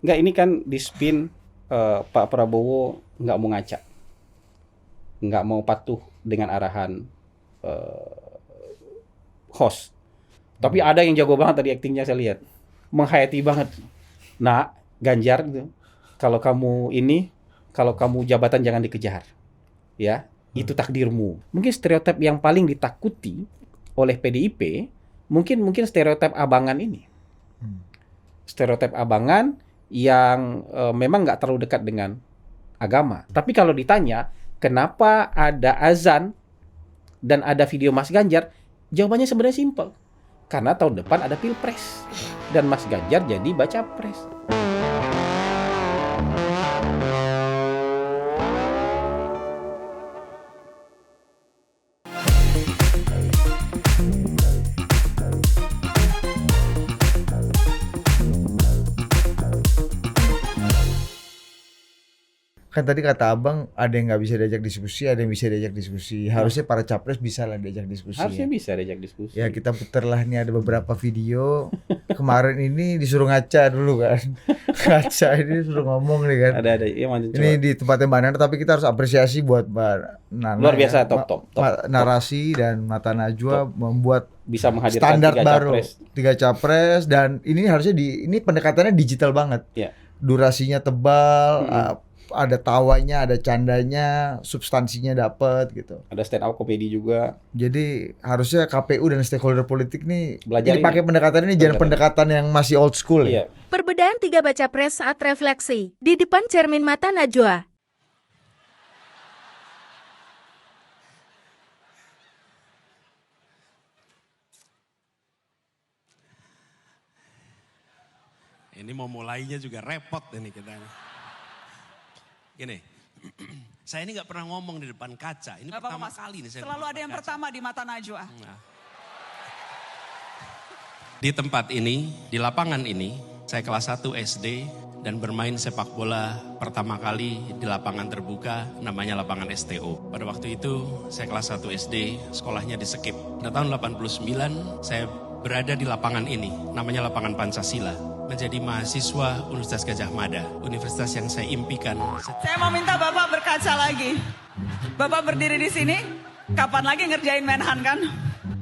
Enggak, ini kan di spin Pak Prabowo nggak mau ngaca, nggak mau patuh dengan arahan host. Tapi ada yang jago banget tadi aktingnya saya lihat, menghayati banget. Nah, Ganjar gitu, kalau kamu jabatan jangan dikejar, ya, itu takdirmu. Mungkin stereotip yang paling ditakuti oleh PDIP, mungkin stereotip abangan ini. Stereotip abangan yang memang nggak terlalu dekat dengan agama. Tapi kalau ditanya, kenapa ada azan dan ada video Mas Ganjar? Jawabannya sebenarnya simpel. Karena tahun depan ada Pilpres. Dan Mas Ganjar jadi baca pres. Kan tadi kata abang ada yang nggak bisa diajak diskusi, ada yang bisa diajak diskusi. Harusnya para capres bisa lah diajak diskusi. Harusnya ya. bisa diajak diskusi. Ya kita putar lah, nih ada beberapa video. Kemarin ini disuruh ngaca dulu kan. Ngaca ini disuruh ngomong nih kan. Ada yang mana Ini di tempatnya Mbak Nana, tapi kita harus apresiasi buat Mbak Nana. Luar biasa, ya. top. Narasi dan Mata Najwa membuat Bisa menghadirkan standar baru, capres. 3 capres, dan ini harusnya ini pendekatannya digital banget. Ya. Durasinya tebal, ada tawanya, ada candanya, substansinya dapat gitu. Ada stand up komedi juga. Jadi harusnya KPU dan stakeholder politik nih Belajar ini pakai pendekatan ini, jangan pendekatan yang masih old school ya. Iya. Perbedaan 3 baca pres saat refleksi di depan cermin Mata Najwa. Ini mau mulainya juga repot ini kita. Gini, saya ini nggak pernah ngomong di depan kaca. Ini pertama kali nih saya selalu ada yang kaca. pertama di Mata Najwa. Nah. Di tempat ini, di lapangan ini, saya kelas 1 SD dan bermain sepak bola pertama kali di lapangan terbuka, namanya lapangan STO. Pada waktu itu saya kelas 1 SD, sekolahnya di Sekip. Pada tahun 89 saya berada di lapangan ini, namanya lapangan Pancasila. Menjadi mahasiswa Universitas Gadjah Mada, universitas yang saya impikan. Saya mau minta Bapak berkaca lagi. Bapak berdiri di sini, kapan lagi ngerjain Menhan kan?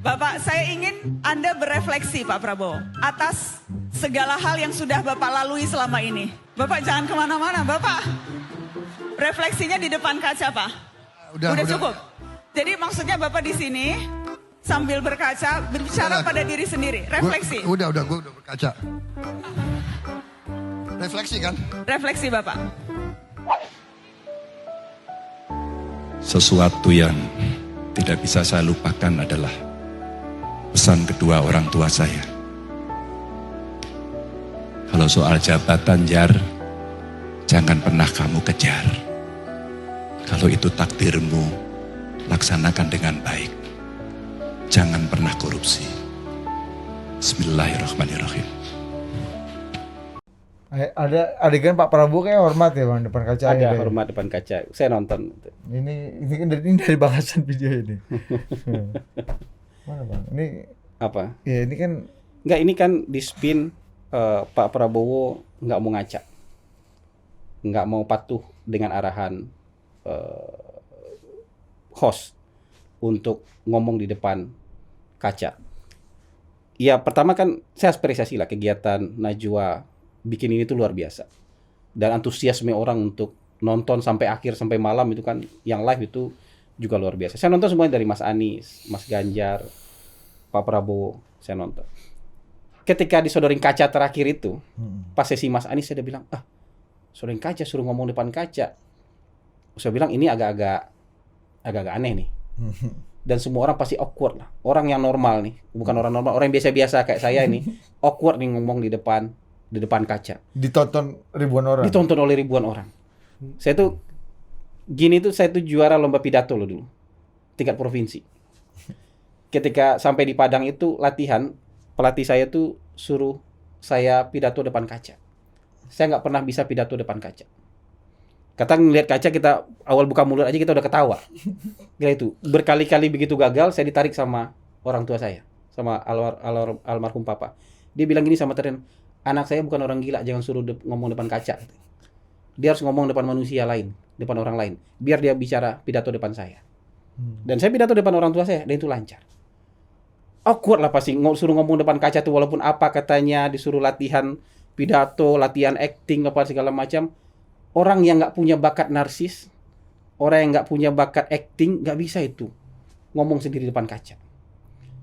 Bapak, saya ingin Anda berefleksi Pak Prabowo atas segala hal yang sudah Bapak lalui selama ini. Bapak jangan kemana-mana, Bapak. Refleksinya di depan kaca, Pak. Udah cukup. Jadi maksudnya Bapak di sini sambil berkaca, berbicara pada diri sendiri. Refleksi. Gue udah berkaca. Refleksi kan? Refleksi Bapak. Sesuatu yang tidak bisa saya lupakan adalah pesan kedua orang tua saya. Kalau soal jabatan, Jar, jangan pernah kamu kejar. Kalau itu takdirmu, laksanakan dengan baik. Jangan pernah korupsi. Bismillahirrahmanirrahim. Ada adegan Pak Prabowo kayak hormat ya Bang depan kaca. Ada hormat depan kaca. Saya nonton. Ini kan dari bahasan video ini. Mana Bang? Ini Apa? ya ini kan Enggak, ini kan di spin Pak Prabowo nggak mau ngaca, nggak mau patuh dengan arahan host untuk ngomong di depan kaca. Ya pertama kan saya apresiasi lah kegiatan Najwa bikin ini tuh luar biasa. Dan antusiasme orang untuk nonton sampai akhir, sampai malam itu kan, yang live itu juga luar biasa. Saya nonton semuanya dari Mas Anies, Mas Ganjar, Pak Prabowo, saya nonton. Ketika disodorin kaca terakhir itu, pas sesi Mas Anies saya udah bilang, sodorin kaca, suruh ngomong depan kaca. Saya bilang ini agak-agak aneh nih. Dan semua orang pasti awkward lah. Orang yang normal nih, bukan orang normal, orang yang biasa-biasa kayak saya ini, awkward nih ngomong di depan kaca. ditonton ribuan orang. Ditonton oleh ribuan orang. Saya tuh saya tuh juara lomba pidato loh dulu, tingkat provinsi. Ketika sampai di Padang itu latihan, pelatih saya tuh suruh saya pidato depan kaca. Saya nggak pernah bisa pidato depan kaca. Kata ngeliat kaca, kita awal buka mulut aja kita udah ketawa. Gila itu, berkali-kali begitu gagal, saya ditarik sama orang tua saya, sama almarhum papa. Dia bilang gini sama Teren, anak saya bukan orang gila, jangan suruh ngomong depan kaca. Dia harus ngomong depan manusia lain, depan orang lain. Biar dia bicara pidato depan saya. Dan saya pidato depan orang tua saya, dan itu lancar. Awkward lah pasti, suruh ngomong depan kaca tuh walaupun apa katanya, disuruh latihan pidato, latihan acting, apa segala macam. Orang yang nggak punya bakat narsis, orang yang nggak punya bakat acting, nggak bisa itu ngomong sendiri depan kaca.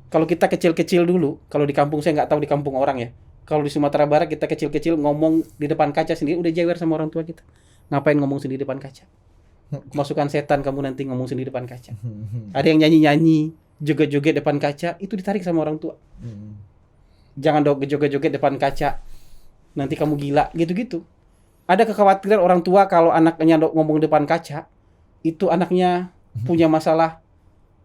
Kalau kita kecil-kecil dulu, kalau di kampung saya nggak tahu di kampung orang ya. Kalau di Sumatera Barat kita kecil-kecil ngomong di depan kaca sendiri udah jewer sama orang tua kita. Ngapain ngomong sendiri depan kaca? Masukan setan kamu nanti ngomong sendiri depan kaca. Ada yang nyanyi-nyanyi, joget-joget depan kaca, itu ditarik sama orang tua. Jangan dong joget-joget depan kaca. Nanti kamu gila, gitu-gitu. Ada kekhawatiran orang tua kalau anaknya ngomong depan kaca, itu anaknya punya masalah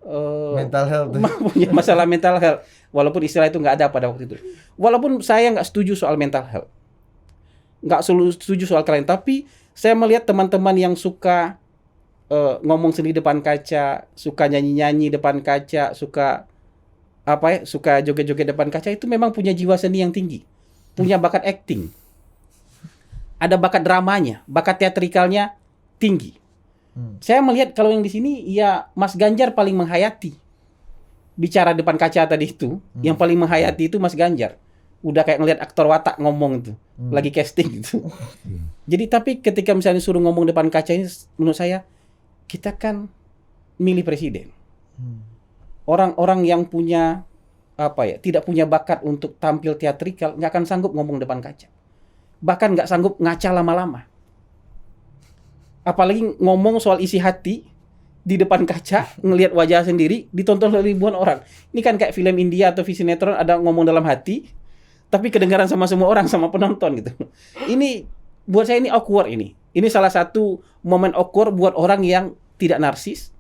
Mental health. punya masalah mental health. Walaupun istilah itu nggak ada pada waktu itu. Walaupun saya nggak setuju soal mental health, nggak setuju soal kalian, tapi saya melihat teman-teman yang suka ngomong sendiri depan kaca, suka nyanyi-nyanyi depan kaca, suka suka joget-joget depan kaca, itu memang punya jiwa seni yang tinggi, punya bakat acting, ada bakat dramanya, bakat teatrikalnya tinggi. Saya melihat kalau yang di sini ya Mas Ganjar paling menghayati bicara depan kaca tadi itu, yang paling menghayati itu Mas Ganjar. Udah kayak ngelihat aktor watak ngomong itu, lagi casting gitu. Jadi tapi ketika misalnya suruh ngomong depan kaca ini, menurut saya kita kan milih presiden. Orang-orang yang punya tidak punya bakat untuk tampil teatrikal nggak akan sanggup ngomong depan kaca. Bahkan nggak sanggup ngaca lama-lama. Apalagi ngomong soal isi hati di depan kaca, ngelihat wajah sendiri, ditonton oleh ribuan orang. Ini kan kayak film India atau sinetron, ada ngomong dalam hati, tapi kedengaran sama semua orang, sama penonton gitu. Ini buat saya ini awkward ini. Ini salah satu momen awkward buat orang yang tidak narsis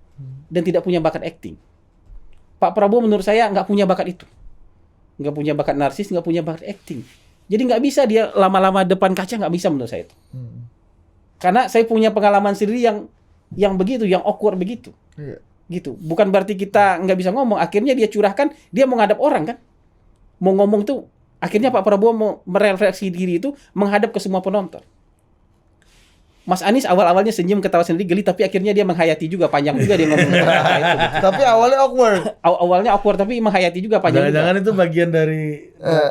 dan tidak punya bakat acting. Pak Prabowo menurut saya nggak punya bakat itu. Nggak punya bakat narsis, nggak punya bakat acting. Jadi nggak bisa dia lama-lama depan kaca, nggak bisa menurut saya itu. Karena saya punya pengalaman sendiri yang begitu, yang awkward begitu. Iya. Gitu. Bukan berarti kita nggak bisa ngomong. Akhirnya dia curahkan, dia mau ngadap orang kan. Mau ngomong tuh, akhirnya Pak Prabowo mau merefleksi diri itu menghadap ke semua penonton. Mas Anies awal-awalnya senyum ketawa sendiri geli, tapi akhirnya dia menghayati juga, panjang juga dia ngomong. Tapi awalnya awkward. Awalnya awkward tapi menghayati juga, panjang juga. Jangan-jangan itu bagian dari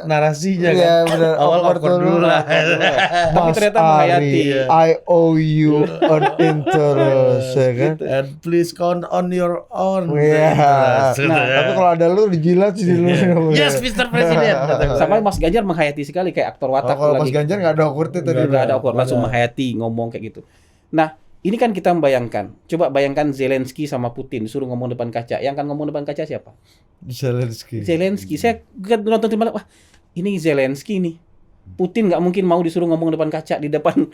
narasinya Iya, kan. benar. Awal awkward dulu lah. Tapi Mas ternyata Ari, menghayati. I owe you an interest, ya kan? And please count on your own. Iya. interest. Tapi kalau ada lu dijilat sih dulu. Yes, Mr. President. Sama Mas Ganjar menghayati sekali kayak aktor watak. Kalau Mas Ganjar nggak ada awkwardnya tadi. Nggak ada awkward, langsung menghayati, ngomong kayak gitu. Nah, ini kan kita membayangkan. Coba bayangkan Zelensky sama Putin suruh ngomong depan kaca. Yang kan ngomong depan kaca siapa? Zelensky. Saya nonton di malam, wah ini Zelensky nih. Putin nggak mungkin mau disuruh ngomong depan kaca di depan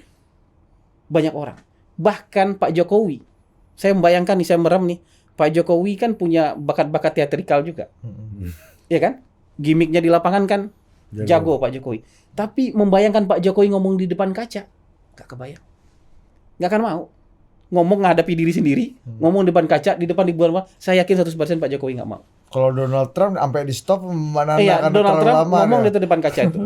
banyak orang. Bahkan Pak Jokowi, saya membayangkan nih, saya merem nih, Pak Jokowi kan punya bakat-bakat teatrikal juga, ya kan? Gimiknya di lapangan kan jago Pak Jokowi. Tapi membayangkan Pak Jokowi ngomong di depan kaca, nggak kebayang, nggak akan mau. Ngomong menghadapi diri sendiri, ngomong depan kaca, di depan ribuan orang, saya yakin 100% Pak Jokowi nggak mau. Kalau Donald Trump sampai di stop mana Iya, akan Donald terlalu Trump lama, ngomong ya. di depan kaca itu.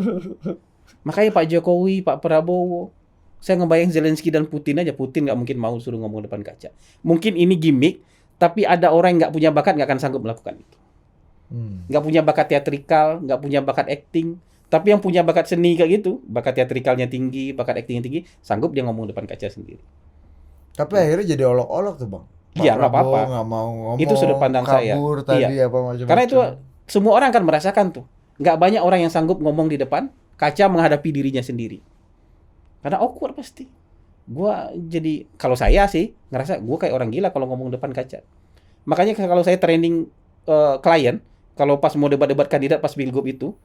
Makanya Pak Jokowi, Pak Prabowo, saya ngebayang Zelensky dan Putin aja. Putin nggak mungkin mau suruh ngomong depan kaca. Mungkin ini gimmick, tapi ada orang yang nggak punya bakat nggak akan sanggup melakukan itu. Nggak punya bakat teatrikal, nggak punya bakat acting. Tapi yang punya bakat seni kayak gitu, bakat teatrikalnya tinggi, bakat actingnya tinggi, sanggup dia ngomong depan kaca sendiri. Tapi akhirnya jadi olok-olok tuh, Bang. Pak Iya, nggak Prabowo apa-apa. nggak mau ngomong. Itu sudut pandang saya. Kabur tadi Iya. apa macam-macam. Karena itu semua orang akan merasakan tuh. Nggak banyak orang yang sanggup ngomong di depan kaca menghadapi dirinya sendiri. Karena awkward pasti. Gua jadi, kalau saya sih ngerasa gua kayak orang gila kalau ngomong depan kaca. Makanya kalau saya training klien, kalau pas mau debat-debat kandidat pas pilgub itu,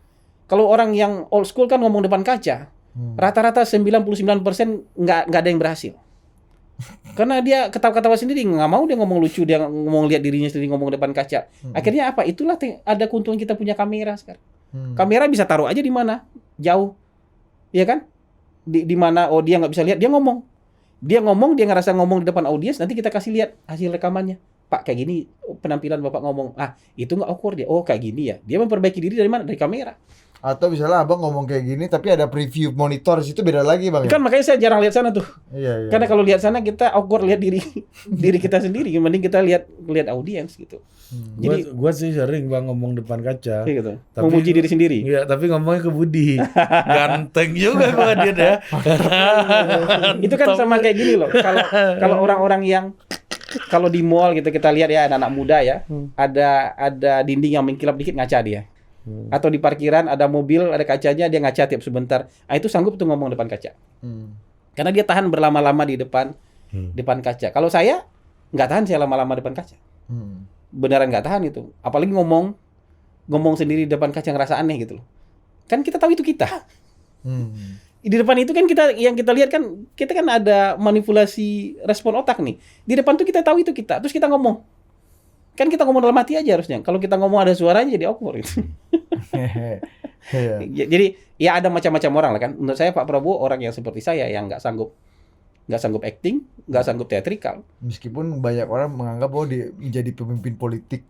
kalau orang yang old school kan ngomong depan kaca, rata-rata 99% nggak ada yang berhasil. Karena dia ketawa-ketawa sendiri, nggak mau dia ngomong lucu, dia ngomong lihat dirinya sendiri ngomong depan kaca. Akhirnya apa? Itulah ada keuntungan kita punya kamera sekarang. Kamera bisa taruh aja di mana, jauh, ya kan? Di mana dia nggak bisa lihat, dia ngomong, dia ngerasa ngomong di depan audiens, nanti kita kasih lihat hasil rekamannya. Pak, kayak gini penampilan Bapak ngomong. Ah, itu nggak awkward dia. Oh, kayak gini ya. Dia memperbaiki diri dari mana? Dari kamera. Atau misalnya abang ngomong kayak gini tapi ada preview monitor di situ beda lagi bang ya? Kan makanya saya jarang lihat sana tuh. Iya. Karena kalau lihat sana kita awkward lihat diri diri kita sendiri, mending kita lihat audiens gitu. Jadi Gua sih sering bang ngomong depan kaca. kayak gitu. Tapi- Memuji diri sendiri. Iya, tapi ngomongnya ke Budi. Ganteng juga gua dia ya. Itu kan sama kayak gini loh. Kalau orang-orang yang kalau di mall gitu kita lihat ya anak-anak muda ya, ada dinding yang mengkilap dikit ngaca dia. Atau di parkiran ada mobil, ada kacanya dia ngaca tiap sebentar. Ah itu sanggup tuh ngomong depan kaca. Karena dia tahan berlama-lama di depan kaca. Kalau saya nggak tahan saya lama-lama depan kaca. Beneran nggak tahan itu. Apalagi ngomong sendiri di depan kaca ngerasa aneh gitu loh. Kan kita tahu itu kita. Di depan itu kan yang kita lihat kan kita kan ada manipulasi respon otak nih. Di depan tuh kita tahu itu kita. Terus kita ngomong. Kan kita ngomong dalam hati aja harusnya. Kalau kita ngomong ada suaranya jadi awkward gitu. Jadi ya ada macam-macam orang lah kan. Menurut saya Pak Prabowo orang yang seperti saya yang nggak sanggup acting, nggak sanggup teatrikal. Meskipun banyak orang menganggap bahwa dia menjadi pemimpin politik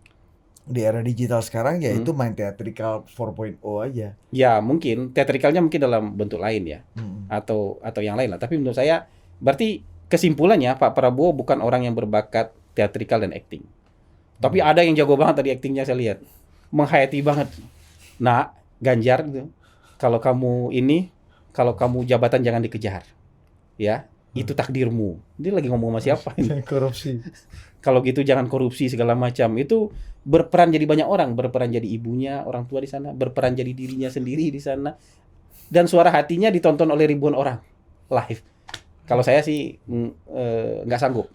di era digital sekarang ya itu main teatrikal 4.0 aja. Ya mungkin teatrikalnya mungkin dalam bentuk lain ya, atau yang lain lah. Tapi menurut saya berarti kesimpulannya Pak Prabowo bukan orang yang berbakat teatrikal dan acting. Tapi ada yang jago banget tadi actingnya saya lihat, menghayati banget. Nah Ganjar gitu, kalau kamu jabatan jangan dikejar, ya itu takdirmu. Dia lagi ngomong sama siapa ini? Korupsi. Kalau gitu jangan korupsi segala macam. Itu berperan jadi banyak orang, berperan jadi ibunya, orang tua di sana, berperan jadi dirinya sendiri di sana. Dan suara hatinya ditonton oleh ribuan orang live. Kalau saya sih nggak sanggup.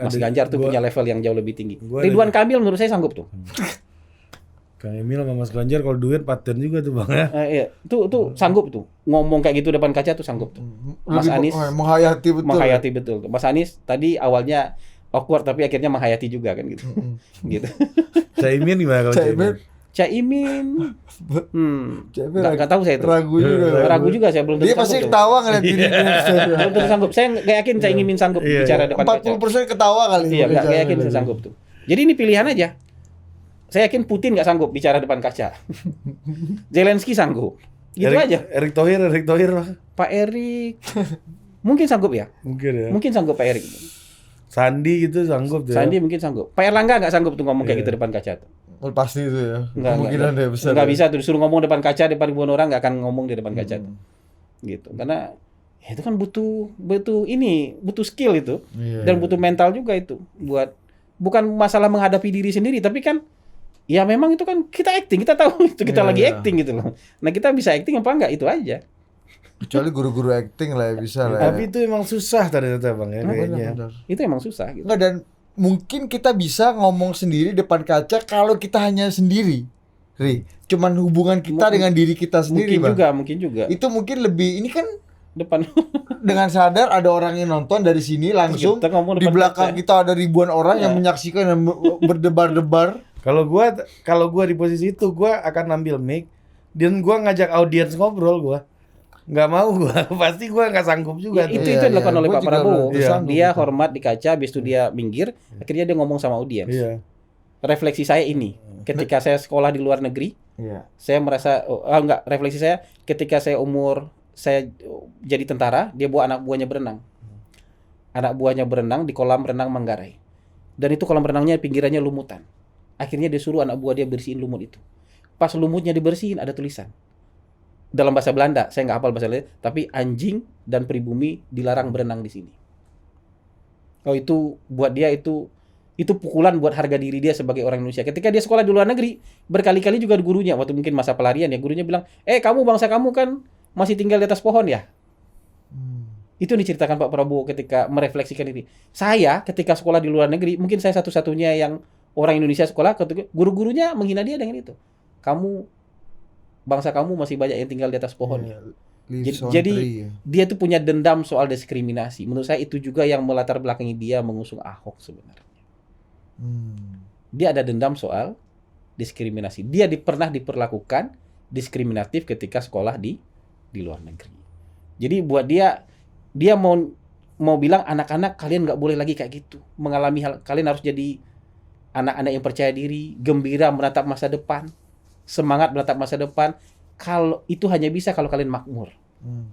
Mas Ganjar tuh punya level yang jauh lebih tinggi. Ridwan Kamil menurut saya sanggup tuh. Kang Emil sama Mas Ganjar kalau duit paten juga tuh bang ya. Iya, tuh sanggup tuh. Ngomong kayak gitu depan kaca tuh sanggup tuh. Mas Anies menghayati betul. menghayati betul. Mas Anies tadi awalnya awkward tapi akhirnya menghayati juga kan gitu. Gitu. Caimin gimana kalau Caimin? Caimin nggak tahu saya itu. Ragu juga saya belum tentu Dia pasti sanggup tuh. ketawa ngeliat dirinya. Belum tentu sanggup. Saya nggak yakin Caimin sanggup bicara depan kaca. 40% ketawa kali. Iya, nggak yakin saya sanggup tuh. Jadi ini pilihan aja. Saya yakin Putin nggak sanggup bicara depan kaca. Zelensky sanggup. Gitu aja. Erick Thohir. Pak Erik mungkin sanggup ya. Mungkin ya. Mungkin sanggup Pak Erik. Sandi gitu sanggup tuh. Sandi mungkin sanggup. Pak Erlangga nggak sanggup tuh ngomong kayak gitu depan kaca tuh. Pasti itu ya. Nggak Kemungkinan dia besar. nggak ya. bisa tuh disuruh ngomong depan kaca depan ribuan orang nggak akan ngomong di depan kaca tuh. Gitu. Karena ya itu kan butuh skill itu. Iya, Dan butuh mental juga itu buat bukan masalah menghadapi diri sendiri tapi kan ya memang itu kan kita acting, kita tahu itu kita Iya, lagi iya. acting gitu loh. Nah, kita bisa acting apa enggak itu aja. Kecuali guru-guru acting lah ya bisa lah. Tapi itu emang susah ternyata bang ya kayaknya. Benar. Itu emang susah gitu. Enggak, dan mungkin kita bisa ngomong sendiri depan kaca kalau kita hanya sendiri. Ri, cuman hubungan kita dengan diri kita sendiri, Bang. Mungkin juga. Itu mungkin lebih, ini kan Depan dengan sadar ada orang yang nonton dari sini langsung, Kita ngomong di depan belakang kaca. kita ada ribuan orang yang menyaksikan dan berdebar-debar. Kalau gua di posisi itu gua akan ambil mic dan gua ngajak audiens ngobrol gua. Nggak mau gua, pasti gua nggak sanggup juga Ya, tuh. itu Iya, dilakukan iya. oleh Gua Pak juga Prabowo. nggak sanggup Dia itu. hormat di kaca, habis itu dia minggir, akhirnya dia ngomong sama audiens. Iya. Refleksi saya ini, ketika saya sekolah di luar negeri, Iya. saya merasa refleksi saya ketika saya jadi tentara, dia bawa anak buahnya berenang. Anak buahnya berenang di kolam renang Manggarai. Dan itu kolam renangnya pinggirannya lumutan. Akhirnya dia suruh anak buah dia bersihin lumut itu. Pas lumutnya dibersihin ada tulisan dalam bahasa Belanda, saya nggak hafal bahasa Belanda, tapi anjing dan pribumi dilarang berenang di sini. Oh itu buat dia itu pukulan buat harga diri dia sebagai orang Indonesia. Ketika dia sekolah di luar negeri, berkali-kali juga gurunya waktu mungkin masa pelarian ya, gurunya bilang, kamu bangsa kamu kan masih tinggal di atas pohon ya. Itu yang diceritakan Pak Prabowo ketika merefleksikan ini. Saya ketika sekolah di luar negeri, mungkin saya satu-satunya yang orang Indonesia sekolah, guru-gurunya menghina dia dengan itu. Bangsa kamu masih banyak yang tinggal di atas pohon. Iya. Lives on Jadi tree, ya. dia tuh punya dendam soal diskriminasi. Menurut saya itu juga yang melatar belakangi dia mengusung Ahok sebenarnya. Dia ada dendam soal diskriminasi. Dia pernah diperlakukan diskriminatif ketika sekolah di luar negeri. Jadi buat dia mau bilang anak-anak kalian nggak boleh lagi kayak gitu. Mengalami hal, kalian harus jadi anak-anak yang percaya diri, gembira menatap masa depan, semangat menatap masa depan. Kalau itu hanya bisa kalau kalian makmur.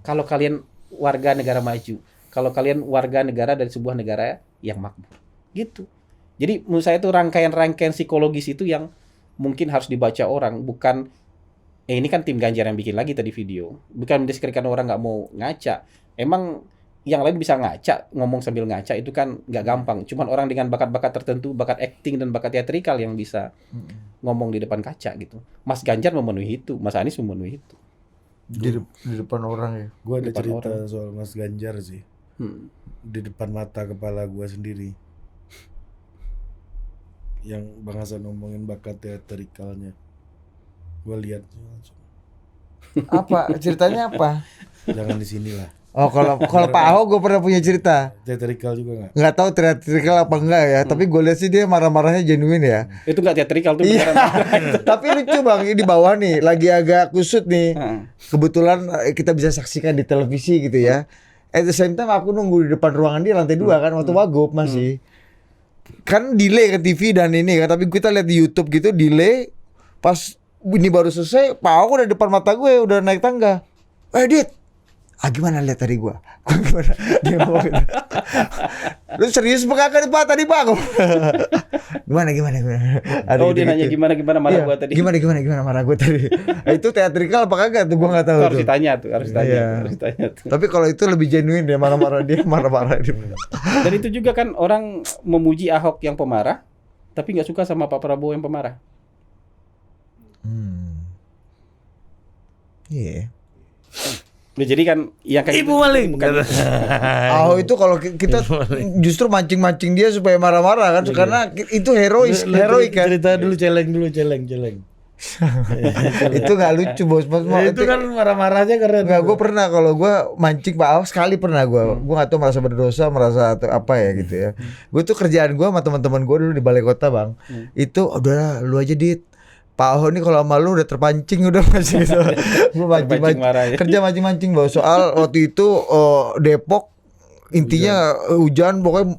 Kalau kalian warga negara maju, kalau kalian warga negara dari sebuah negara yang makmur. Gitu. Jadi menurut saya itu rangkaian-rangkaian psikologis itu yang mungkin harus dibaca orang, bukan ini kan tim Ganjar yang bikin lagi tadi video. Bukan mendeskripsikan orang nggak mau ngaca. Emang yang lain bisa ngaca, ngomong sambil ngaca itu kan nggak gampang. Cuman orang dengan bakat-bakat tertentu, bakat acting dan bakat teatrikal yang bisa ngomong di depan kaca gitu. Mas Ganjar memenuhi itu, Mas Anies memenuhi itu. Di depan orang ya. Gue ada Depan cerita orang. soal Mas Ganjar sih. Di depan mata kepala gue sendiri. Yang Bang Hasan ngomongin bakat teatrikalnya. Gue lihat langsung. Apa ceritanya apa? Jangan di sini lah. Oh kalau Pak Ahok gue pernah punya cerita. Teatrikal juga nggak? Nggak tahu teatrikal apa enggak ya, tapi gue lihat sih dia marah-marahnya genuine ya. Itu nggak teatrikal tuh Iya. beneran. Tapi lucu bang, ini di bawah nih lagi agak kusut nih. Heeh. Kebetulan kita bisa saksikan di televisi gitu ya. At the same time aku nunggu di depan ruangan dia lantai 2 kan waktu Wagub masih. Kan delay ke TV dan ini kan, tapi kita lihat di YouTube gitu delay. Pas ini baru selesai, Pak Ahok udah depan mata gue, udah naik tangga. Dit, gimana lihat tadi gua? Gimana? Dia ngomong gitu. Lu serius kagak Pak tadi Pak? Gimana? Ada Oh, dia gitu-gitu. nanya gimana marah Iya, gua tadi. Gimana marah gua tadi? Itu teatrikal apa kagak tuh gua enggak tahu Harus tuh. ditanya tuh, harus ditanya, Iya. harus ditanya tuh. Tapi kalau itu lebih genuine dia marah-marah dia. Dan itu juga kan orang memuji Ahok yang pemarah, tapi nggak suka sama Pak Prabowo yang pemarah. Iya. Nah, jadi kan yang kayak Ibu maling. bukan Ahok itu kalau kita justru mancing-mancing dia supaya marah-marah kan, karena itu heroik kan. Cerita dulu celeng. Itu nggak lucu bos. Itu kan marah-marahnya karena Enggak, gue pernah kalau gue mancing Pak Ahok sekali pernah gue nggak tahu merasa berdosa merasa atau apa ya gitu ya. Gue tuh kerjaan gue sama teman-teman gue dulu di balai kota bang, itu udah lu aja Dit, Pak Ahok nih kalau sama lu udah terpancing udah masih gitu. Gue Terpancing marah ya. kerja mancing bos. Soal waktu itu Depok intinya hujan pokoknya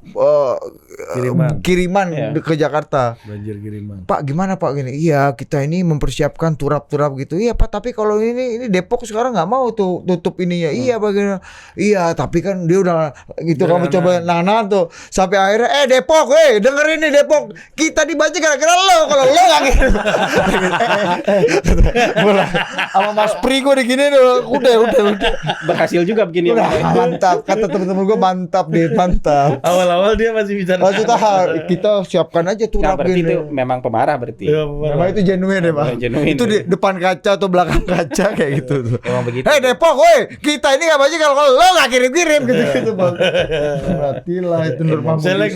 kiriman Iya. ke Jakarta. banjir kiriman. Pak gimana Pak gini? Iya kita ini mempersiapkan turap-turap gitu. Iya Pak tapi kalau ini Depok sekarang nggak mau tuh tutup ininya. Iya bagaimana? Iya tapi kan dia udah gitu kamu coba nahan tuh sampai akhirnya Depok, dengerin nih Depok kita dibaca gara-gara lo kalau lo nggak gitu. Sama Mas Pri gue digini udah. berhasil juga begini. Udah mantap kata temen-temen gue mantap mantap. Awal-awal dia masih bisa. Maksudnya kita siapkan aja Nah, turap berarti gini. itu memang pemarah berarti. Memang itu genuine ya Pak. Genuine. Itu di depan kaca atau belakang kaca kayak gitu tuh. Emang begitu. Depok, kita ini nggak baca kalau lo nggak kirim gitu Bang. Berarti lah itu normal. Celeng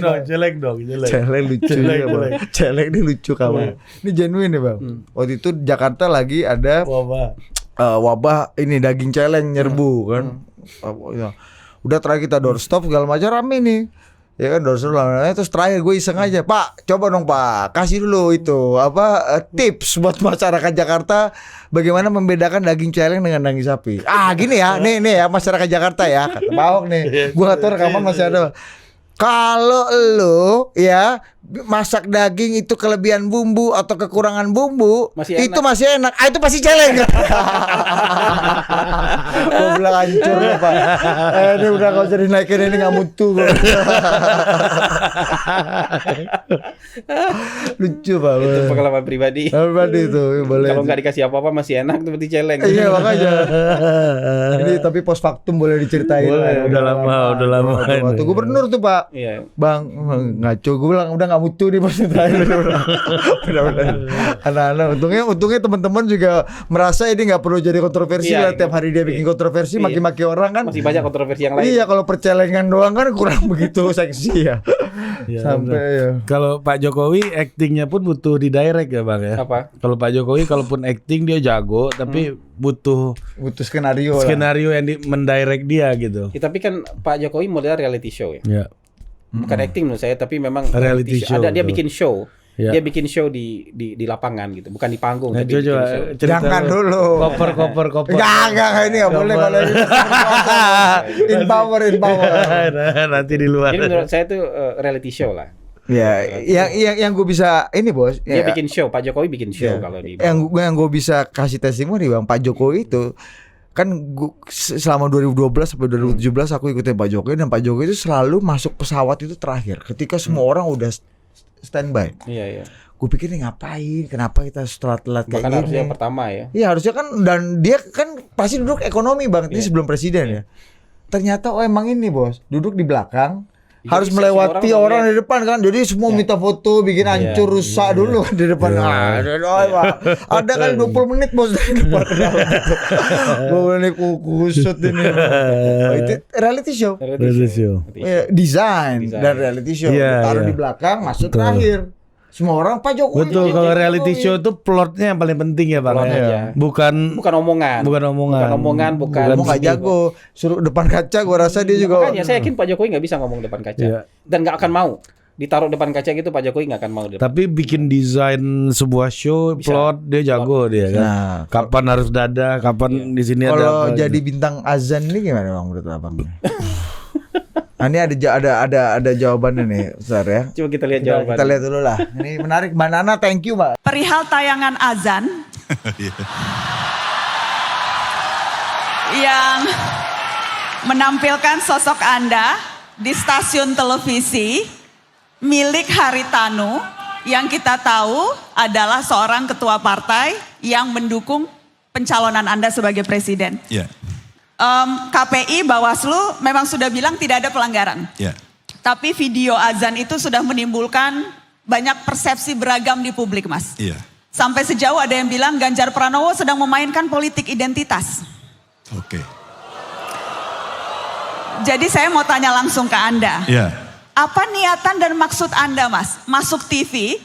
dong. Celeng lucu ya Bang. Celeng ini lucu kawan. Ini genuine ya Bang. Waktu itu Jakarta lagi ada wabah ini daging celeng nyerbu kan. Ya. Udah terakhir kita doorstop segala macam rame nih. Ya kan doorstop terus terakhir gue iseng aja, Pak, coba dong Pak, kasih dulu itu tips buat masyarakat Jakarta bagaimana membedakan daging celeng dengan daging sapi. Gini ya, nih ya masyarakat Jakarta ya, kata Pak Ahok nih. Gue nggak tahu rekaman masih ada. Kalau lo ya masak daging itu kelebihan bumbu atau kekurangan bumbu, Masih enak. itu masih enak. Itu pasti celeng. Gue bilang hancur ya Pak. Ini udah gak usah dinaikin, ini gak mutu. Lucu Pak. Itu pengalaman pribadi. Pribadi itu boleh. Kalau nggak dikasih apa-apa masih enak tuh berarti celeng. Iya makanya. Ini tapi post factum boleh diceritain. Boleh, udah lama Waktu ini. gubernur tuh Pak. Iya. Bang, ngaco gue bilang udah nggak mutu nih pas terakhir. Udah. Anak-anak untungnya teman-teman juga merasa ini nggak perlu jadi kontroversi Iya, lah. Tiap hari dia bikin kontroversi, Iya. maki-maki orang kan. Masih banyak kontroversi yang lain. Iya, kalau percelengan doang kan kurang begitu seksi ya. Sampai ya. Kalau Pak Jokowi aktingnya pun butuh di direct ya Bang ya. Apa? Kalau Pak Jokowi kalaupun acting dia jago tapi butuh Butuh skenario lah. skenario yang mendirect dia gitu. Ya, tapi kan Pak Jokowi model reality show ya. Ya. Bukan acting menurut saya, tapi memang Reality show, Ada dia betul. bikin show. Ya. Dia bikin show di lapangan gitu, bukan di panggung. Nah, tapi bikin coba show. cerita Jangan lu. dulu. Koper. Enggak ini enggak boleh kalau ini. In power. Nanti di luar. Jadi menurut saya itu reality show lah. Ya, yang gue bisa ini bos. Dia Ya, bikin show, Pak Jokowi bikin show ya. kalau di yang gue bisa kasih testimoni bang, Pak Jokowi itu kan selama 2012 sampai 2017 aku ikutin Pak Jokowi, dan Pak Jokowi itu selalu masuk pesawat itu terakhir ketika semua orang udah standby. Iya. Gue pikir nih ngapain, kenapa kita telat-telat kayak Bahkan gini? harusnya yang pertama ya. Iya harusnya kan, dan dia kan pasti duduk ekonomi bang, ini sebelum presiden ya. Ternyata emang ini bos, duduk di belakang, Jadi harus semua melewati orang orang melihat. di depan kan, jadi semua minta foto, bikin hancur, rusak dulu kan di depan. Ada kan 20 menit bos dari depan. Gue boleh kusut ini. Itu reality show. Reality show. Desain dan reality show. Iya, Taruh iya. di belakang, masuk terakhir. Semua orang Pak Jokowi. Betul, Pak kalau Jokowi. reality show itu plotnya yang paling penting ya bang. Plot ya? aja. Bukan Bukan omongan. Bukan omongan. Bukan Kamu nggak jago, suruh depan kaca, gue rasa dia juga. Makanya saya yakin Pak Jokowi nggak bisa ngomong depan kaca. Iya. Dan nggak akan mau. Ditaruh depan kaca gitu Pak Jokowi nggak akan mau. Tapi bikin desain sebuah show, Bisa. plot dia jago dia kan. Nah, Kapan harus dada, kapan di sini ada kalau apa. jadi gitu. bintang azan ini gimana bang menurut abang? Nah, ini ada jawabannya nih, Ustaz ya. Coba kita lihat jawabannya. Kita lihat dulu lah. Ini menarik, Mbak Nana, thank you Mbak. Perihal tayangan azan yang menampilkan sosok Anda di stasiun televisi milik Haritanu yang kita tahu adalah seorang ketua partai yang mendukung pencalonan Anda sebagai presiden. Ya, KPI, Bawaslu memang sudah bilang tidak ada pelanggaran. ya. Tapi video azan itu sudah menimbulkan banyak persepsi beragam di publik, Mas. Iya. Sampai sejauh ada yang bilang Ganjar Pranowo sedang memainkan politik identitas. Oke. Jadi saya mau tanya langsung ke Anda. Ya. Apa niatan dan maksud Anda, Mas? Masuk TV,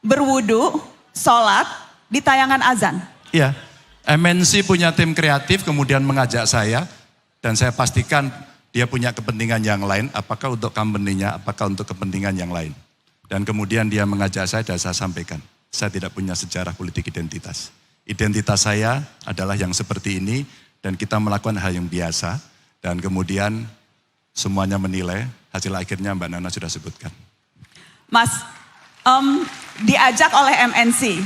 berwudu, sholat, di tayangan azan? Iya. MNC punya tim kreatif kemudian mengajak saya dan saya pastikan dia punya kepentingan yang lain, apakah untuk company-nya, apakah untuk kepentingan yang lain. Dan kemudian dia mengajak saya dan saya sampaikan, saya tidak punya sejarah politik identitas. Identitas saya adalah yang seperti ini dan kita melakukan hal yang biasa dan kemudian semuanya menilai, hasil akhirnya Mbak Nana sudah sebutkan. Mas, diajak oleh MNC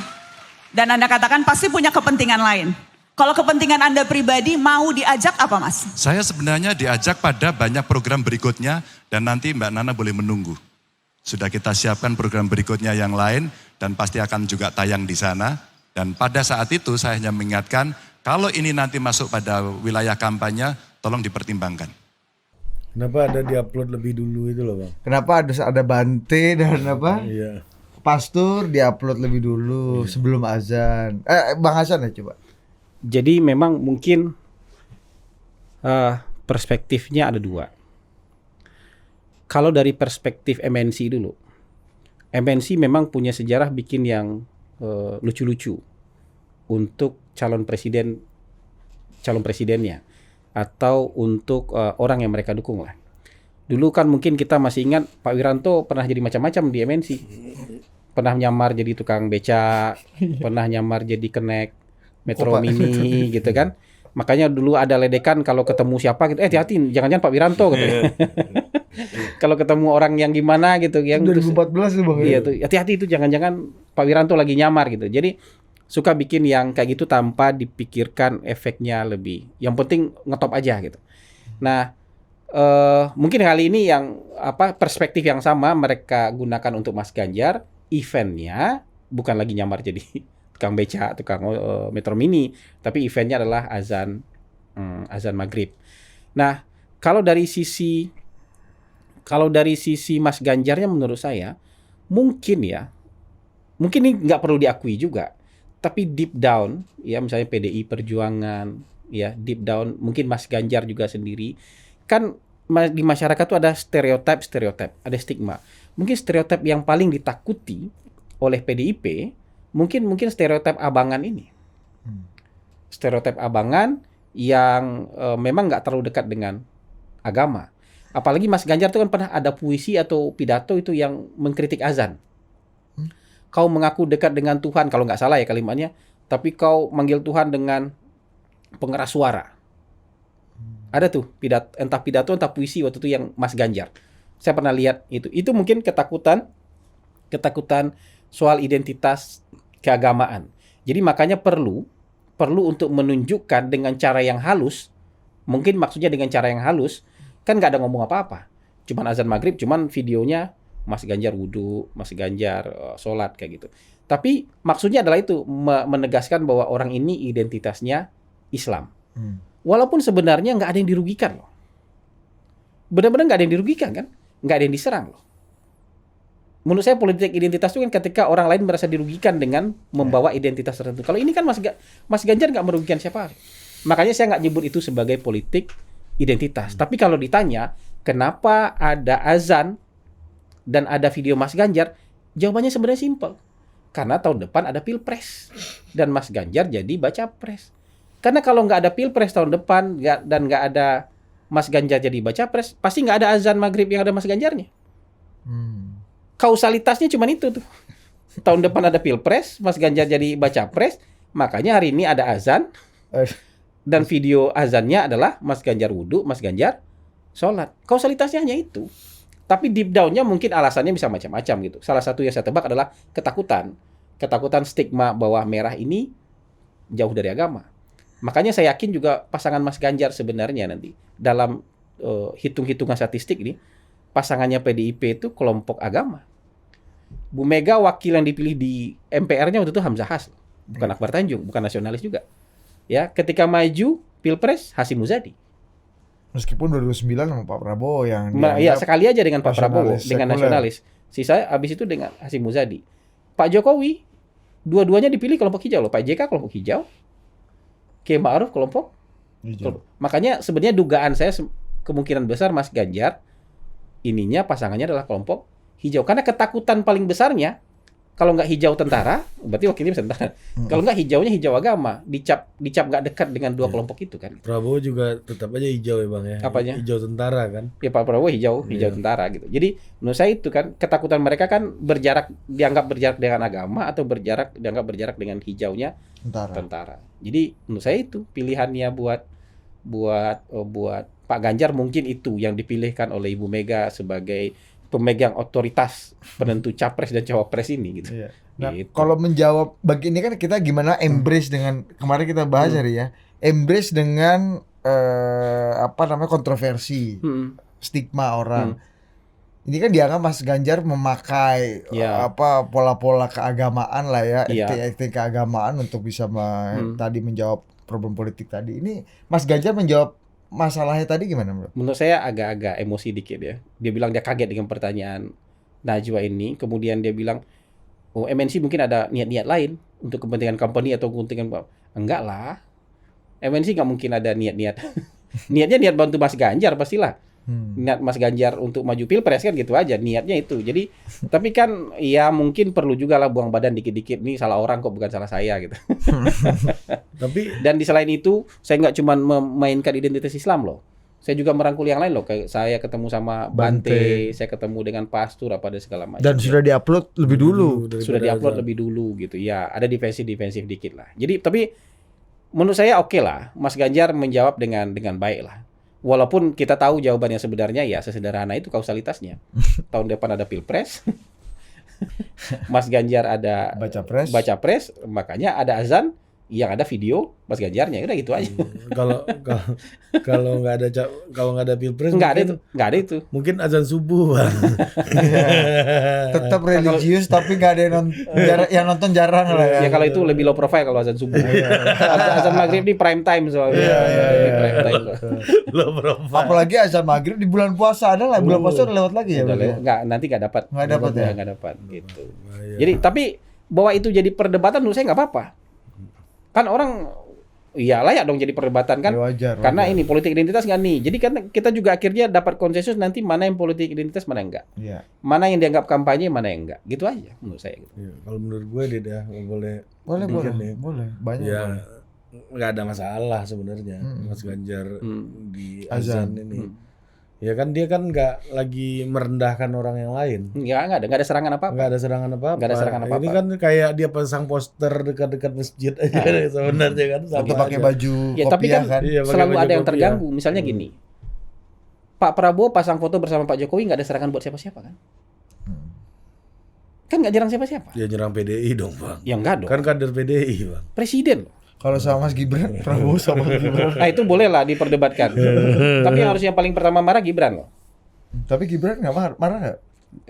dan Anda katakan pasti punya kepentingan lain. Kalau kepentingan Anda pribadi mau diajak apa, Mas? Saya sebenarnya diajak pada banyak program berikutnya dan nanti Mbak Nana boleh menunggu. Sudah kita siapkan program berikutnya yang lain dan pasti akan juga tayang di sana. Dan pada saat itu saya hanya mengingatkan kalau ini nanti masuk pada wilayah kampanye, tolong dipertimbangkan. Kenapa ada diupload lebih dulu itu loh bang? Kenapa ada Bante dan apa? Iya. Pastur diupload lebih dulu sebelum azan. Bang Hasan ya coba. Jadi memang mungkin perspektifnya ada dua. Kalau dari perspektif MNC dulu, MNC memang punya sejarah bikin yang lucu-lucu untuk calon presidennya atau untuk orang yang mereka dukung lah. Dulu kan mungkin kita masih ingat Pak Wiranto pernah jadi macam-macam di MNC. Pernah nyamar jadi tukang beca, pernah nyamar jadi kenek Metro Mini gitu kan. Makanya dulu ada ledekan kalau ketemu siapa gitu, hati-hati jangan-jangan Pak Wiranto gitu. Kalau ketemu orang yang gimana gitu yang 2014 tuh Bang. iya tuh, hati-hati itu jangan-jangan Pak Wiranto lagi nyamar gitu. Jadi suka bikin yang kayak gitu tanpa dipikirkan efeknya lebih. Yang penting ngetop aja gitu. Nah, mungkin kali ini yang perspektif yang sama mereka gunakan untuk Mas Ganjar, eventnya bukan lagi nyamar jadi tukang beca, tukang Metro Mini, tapi eventnya adalah azan maghrib. Nah, kalau dari sisi Mas Ganjarnya menurut saya mungkin ini nggak perlu diakui juga, tapi deep down ya misalnya PDI Perjuangan ya deep down mungkin Mas Ganjar juga sendiri kan di masyarakat tuh ada stereotip, ada stigma. Mungkin stereotip yang paling ditakuti oleh PDIP mungkin stereotip abangan ini. Stereotip abangan yang memang nggak terlalu dekat dengan agama. Apalagi Mas Ganjar itu kan pernah ada puisi atau pidato itu yang mengkritik azan. Kau mengaku dekat dengan Tuhan, kalau nggak salah ya kalimatnya, tapi kau manggil Tuhan dengan pengeras suara. Ada tuh entah pidato entah puisi waktu itu yang Mas Ganjar. Saya pernah lihat itu. Itu mungkin ketakutan ketakutan soal identitas keagamaan. Jadi makanya perlu untuk menunjukkan dengan cara yang halus, mungkin maksudnya dengan cara yang halus, kan nggak ada ngomong apa-apa. Cuman azan maghrib, cuman videonya Mas Ganjar wudhu, Mas Ganjar sholat kayak gitu. Tapi maksudnya adalah itu, menegaskan bahwa orang ini identitasnya Islam. Walaupun sebenarnya nggak ada yang dirugikan loh. Benar-benar nggak ada yang dirugikan kan? Nggak ada yang diserang loh. Menurut saya politik identitas itu kan ketika orang lain merasa dirugikan dengan membawa identitas tertentu. Kalau ini kan Mas Ganjar nggak merugikan siapa. Makanya saya nggak nyebut itu sebagai politik identitas. Tapi kalau ditanya, kenapa ada azan dan ada video Mas Ganjar? Jawabannya sebenarnya simpel. Karena tahun depan ada Pilpres. Dan Mas Ganjar jadi baca pres. Karena kalau nggak ada Pilpres tahun depan dan nggak ada Mas Ganjar jadi baca pres, pasti nggak ada azan maghrib yang ada Mas Ganjarnya. Kausalitasnya cuma itu tuh. Tahun depan ada Pilpres, Mas Ganjar jadi baca pres, makanya hari ini ada azan. Dan video azannya adalah Mas Ganjar wudhu, Mas Ganjar sholat. Kausalitasnya hanya itu. Tapi deep down-nya mungkin alasannya bisa macam-macam gitu. Salah satu yang saya tebak adalah ketakutan. Ketakutan stigma bahwa merah ini jauh dari agama. Makanya saya yakin juga pasangan Mas Ganjar sebenarnya nanti dalam hitung-hitungan statistik ini, pasangannya PDIP itu kelompok agama. Bu Mega wakil yang dipilih di MPR-nya waktu itu Hamzah Has, bukan Akbar Tanjung, bukan nasionalis juga. Ya, ketika maju Pilpres Hasyim Muzadi. Meskipun 2009 sama Pak Prabowo yang ya sekali aja dengan Pak Prabowo, dengan sekuler. nasionalis. Sisa habis itu dengan Hasyim Muzadi. Pak Jokowi dua-duanya dipilih kelompok hijau loh. Pak JK kelompok hijau, Kiai Ma'ruf kelompok hijau. Makanya sebenarnya dugaan saya kemungkinan besar Mas Ganjar ininya pasangannya adalah kelompok hijau. Karena ketakutan paling besarnya kalau nggak hijau tentara, berarti wakilnya bisa tentara. Kalau nggak hijaunya hijau agama, dicap nggak dekat dengan dua kelompok itu kan. Prabowo juga tetap aja hijau ya Bang ya. Apanya? Hijau tentara kan. Ya Pak Prabowo hijau tentara gitu. Jadi menurut saya itu kan ketakutan mereka kan dianggap berjarak dengan agama atau dianggap berjarak dengan hijaunya tentara. Jadi menurut saya itu pilihannya buat Pak Ganjar mungkin itu yang dipilihkan oleh Ibu Mega sebagai pemegang otoritas penentu capres dan cawapres ini gitu. Iya. Nah, gitu. kalau menjawab bagi ini kan kita gimana embrace dengan kemarin kita bahas hari ya. Embrace dengan kontroversi, stigma orang. Ini kan dianggap Mas Ganjar memakai pola-pola keagamaan lah ya, etik keagamaan untuk bisa tadi menjawab problem politik tadi. Ini Mas Ganjar menjawab masalahnya tadi gimana bro? Menurut saya agak-agak emosi dikit ya. Dia bilang dia kaget dengan pertanyaan Najwa ini. Kemudian dia bilang, oh MNC mungkin ada niat-niat lain untuk kepentingan company atau kepentingan... Enggak lah. MNC nggak mungkin ada niat-niat. Niatnya niat bantu Mas Ganjar pastilah. Niat Mas Ganjar untuk maju Pilpres kan gitu aja. Niatnya itu. Jadi, tapi kan ya mungkin perlu juga lah buang badan dikit-dikit. Ini salah orang kok, bukan salah saya gitu. Dan di selain itu, saya nggak cuma memainkan identitas Islam loh. Saya juga merangkul yang lain loh. Kayak saya ketemu sama Bante, saya ketemu dengan Pastur apa ada segala macam. Dan sudah diupload lebih dulu. Sudah diupload lebih dulu gitu. Ya, ada defensif dikit lah. Jadi tapi menurut saya oke lah. Mas Ganjar menjawab dengan baik lah. Walaupun kita tahu jawabannya sebenarnya ya sesederhana itu kausalitasnya. Tahun depan ada Pilpres. Mas Ganjar ada baca pres, makanya ada azan, yang ada video Mas Ganjarnya. Udah gitu aja. Kalau nggak ada Pilpres nggak ada itu. Mungkin azan subuh Bang. Tetap religius tapi nggak ada yang nonton jarang lah ya. Ya kalau itu lebih low profile kalau azan subuh. Azan maghrib di prime time soalnya. Prime time. Low profile. Apalagi azan maghrib di bulan puasa ada lah. Bulan puasa udah lewat lagi ya. Nanti nggak dapat. Nggak dapat gitu. Iya. Jadi tapi bahwa itu jadi perdebatan menurut saya nggak apa-apa. Kan orang ya layak dong jadi perdebatan kan. Wajar. Karena ini politik identitas nggak nih. Jadi kan kita juga akhirnya dapat konsensus nanti mana yang politik identitas, mana yang enggak. Iya. Mana yang dianggap kampanye, mana yang enggak. Gitu aja menurut saya gitu. Ya, kalau menurut gue dia boleh. Boleh. Banyak. Ya nggak ada masalah sebenarnya Mas Ganjar di azan ini. Ya kan dia kan nggak lagi merendahkan orang yang lain. Nggak ada serangan apa-apa. Nggak ada serangan apa-apa. Ini kan kayak dia pasang poster dekat-dekat masjid aja sebenarnya kan. Atau pakai baju ya, tapi kan selalu ada yang terganggu. Misalnya gini, Pak Prabowo pasang foto bersama Pak Jokowi nggak ada serangan buat siapa-siapa kan? Kan nggak nyerang siapa-siapa. Ya nyerang PDI dong Bang. Ya enggak dong. Kan kader PDI Bang. Presiden. Kalau sama Mas Gibran, Prabowo sama Gibran. Nah itu boleh lah diperdebatkan. Tapi yang harus yang paling pertama marah Gibran loh. Tapi Gibran nggak marah nggak?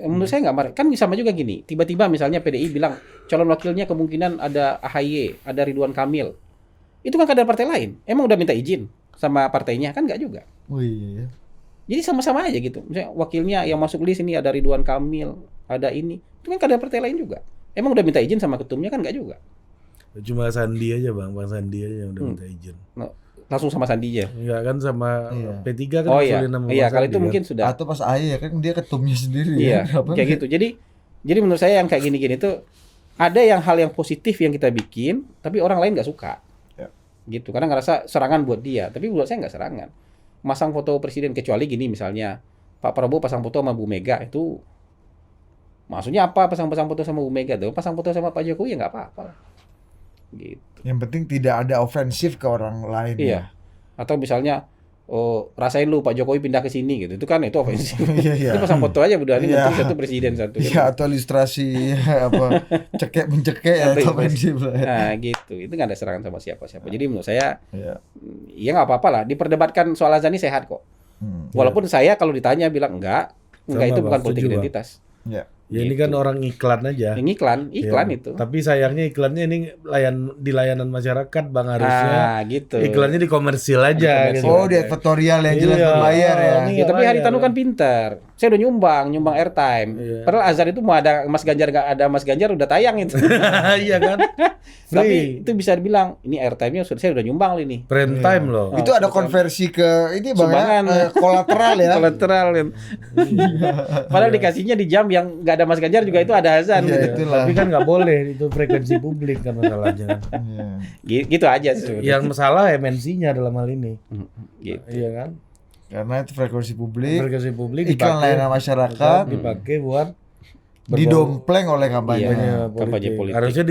Menurut saya nggak marah. Kan sama juga gini. Tiba-tiba misalnya PDI bilang calon wakilnya kemungkinan ada AHY, ada Ridwan Kamil. Itu kan kader partai lain. Emang udah minta izin sama partainya? Kan nggak juga. Oh iya. Jadi sama-sama aja gitu. Misalnya wakilnya yang masuk list ini ada Ridwan Kamil, ada ini. Itu kan kader partai lain juga. Emang udah minta izin sama ketumnya? Kan nggak juga. Cuma Sandi aja Bang Sandi aja yang udah minta izin. Nah, langsung sama Sandi aja. Enggak kan sama P3 kan Oh iya, usulin nama iya Bang kalau Sandi itu kan. mungkin sudah. Atau pas AHY ya kan dia ketumnya sendiri. Iya, ya. Kenapa kayak nggak? gitu. Jadi menurut saya yang kayak gini-gini tuh ada yang hal yang positif yang kita bikin, tapi orang lain nggak suka. Ya. Gitu, karena ngerasa serangan buat dia. Tapi buat saya nggak serangan. Masang foto presiden kecuali gini misalnya Pak Prabowo pasang foto sama Bu Mega itu, maksudnya apa pasang-pasang foto sama Bu Mega tuh? Pasang foto sama Pak Jokowi ya nggak apa-apa lah. Gitu. Yang penting tidak ada ofensif ke orang lain. Iya. Atau misalnya rasain lu Pak Jokowi pindah ke sini gitu. Itu kan itu ofensif. Iya. Itu pasang foto aja udah ini Iya. satu presiden satu. Iya, atau ilustrasi apa cekek mencekek ya, atau ofensif lah. Ya. Nah gitu, itu nggak ada serangan sama siapa-siapa. Jadi menurut saya, Iya. ya nggak apa-apa lah. Diperdebatkan soal azan ini sehat kok. Walaupun saya kalau ditanya bilang enggak Sama, itu Bang, bukan politik setuju, Bang. identitas. Iya. Ya ini kan orang iklan aja. Yang iklan Ya, itu. Tapi sayangnya iklannya ini di layanan masyarakat Bang harusnya. Gitu. Iklannya di komersil aja Di gitu. Oh, di editorial yang jelas Iya. berbayar ya. Ini Ya, tapi bayar. Haritanu kan pintar. Saya udah nyumbang airtime. Iya. Padahal azan itu mau ada Mas Ganjar nggak ada Mas Ganjar udah tayang itu. Iya kan? Tapi Free. itu bisa dibilang ini airtime-nya saya udah nyumbang ini. Prime time loh. Itu ada konversi ke ini Bang Sumbangan. ya, kolateral ya. Kolateral. Padahal dikasihnya di jam yang nggak ada Mas Ganjar juga itu ada azan. Iya, gitu. itulah. Tapi kan nggak boleh itu frekuensi publik kan masalahnya. Iya. Gitu aja sih sebenarnya. Yang masalah MNC-nya dalam hal ini. Gitu. Iya kan? Karena itu frekuensi publik, Frekuensi publik iklan layanan masyarakat, dipakai buat didompleng oleh kampanye. Kampanye politik. Harusnya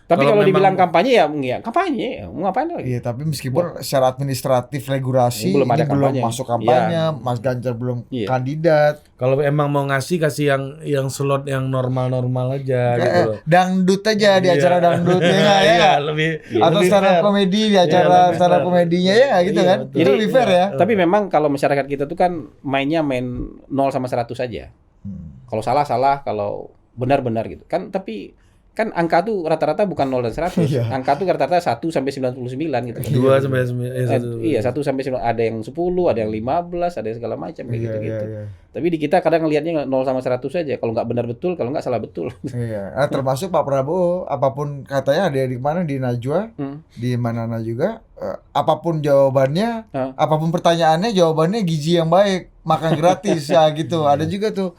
Tapi kalau memang- dibilang kampanye ya kampanye. Mau ngapain lagi? Iya, tapi meskipun secara administratif regulasi Belum ada ini belum kampanye. masuk kampanye, Mas Ganjar belum Iya. kandidat. kalau emang mau kasih yang slot yang normal-normal aja gitu loh. Dangdut aja di Iya. acara dangdut ya nggak, ya Iya, nggak? lebih Atau lebih stand up fair. komedi di Iya, acara lebih stand up fair. komedinya ya nggak gitu Iya, kan? betul. Itu lebih fair ya. Tapi memang kalau masyarakat kita tuh kan mainnya main 0 sama 100 aja. Kalau salah kalau benar gitu. Kan tapi kan angka tuh rata-rata bukan 0 dan 100. Iya. Angka tuh rata-rata 1 sampai 99 gitu. 2 sampai 9 Iya, 1 sampai 9 ada yang 10, ada yang 15, ada yang segala macam kayak Iya, gitu-gitu. iya, iya. Tapi di kita kadang ngelihatnya 0 sama 100 aja. Kalau nggak benar betul, kalau nggak salah betul. Iya, termasuk Pak Prabowo, apapun katanya ada di mana di Najwa, di mana juga, apapun jawabannya, apapun pertanyaannya, jawabannya gizi yang baik, makan gratis ya gitu. Ada juga tuh.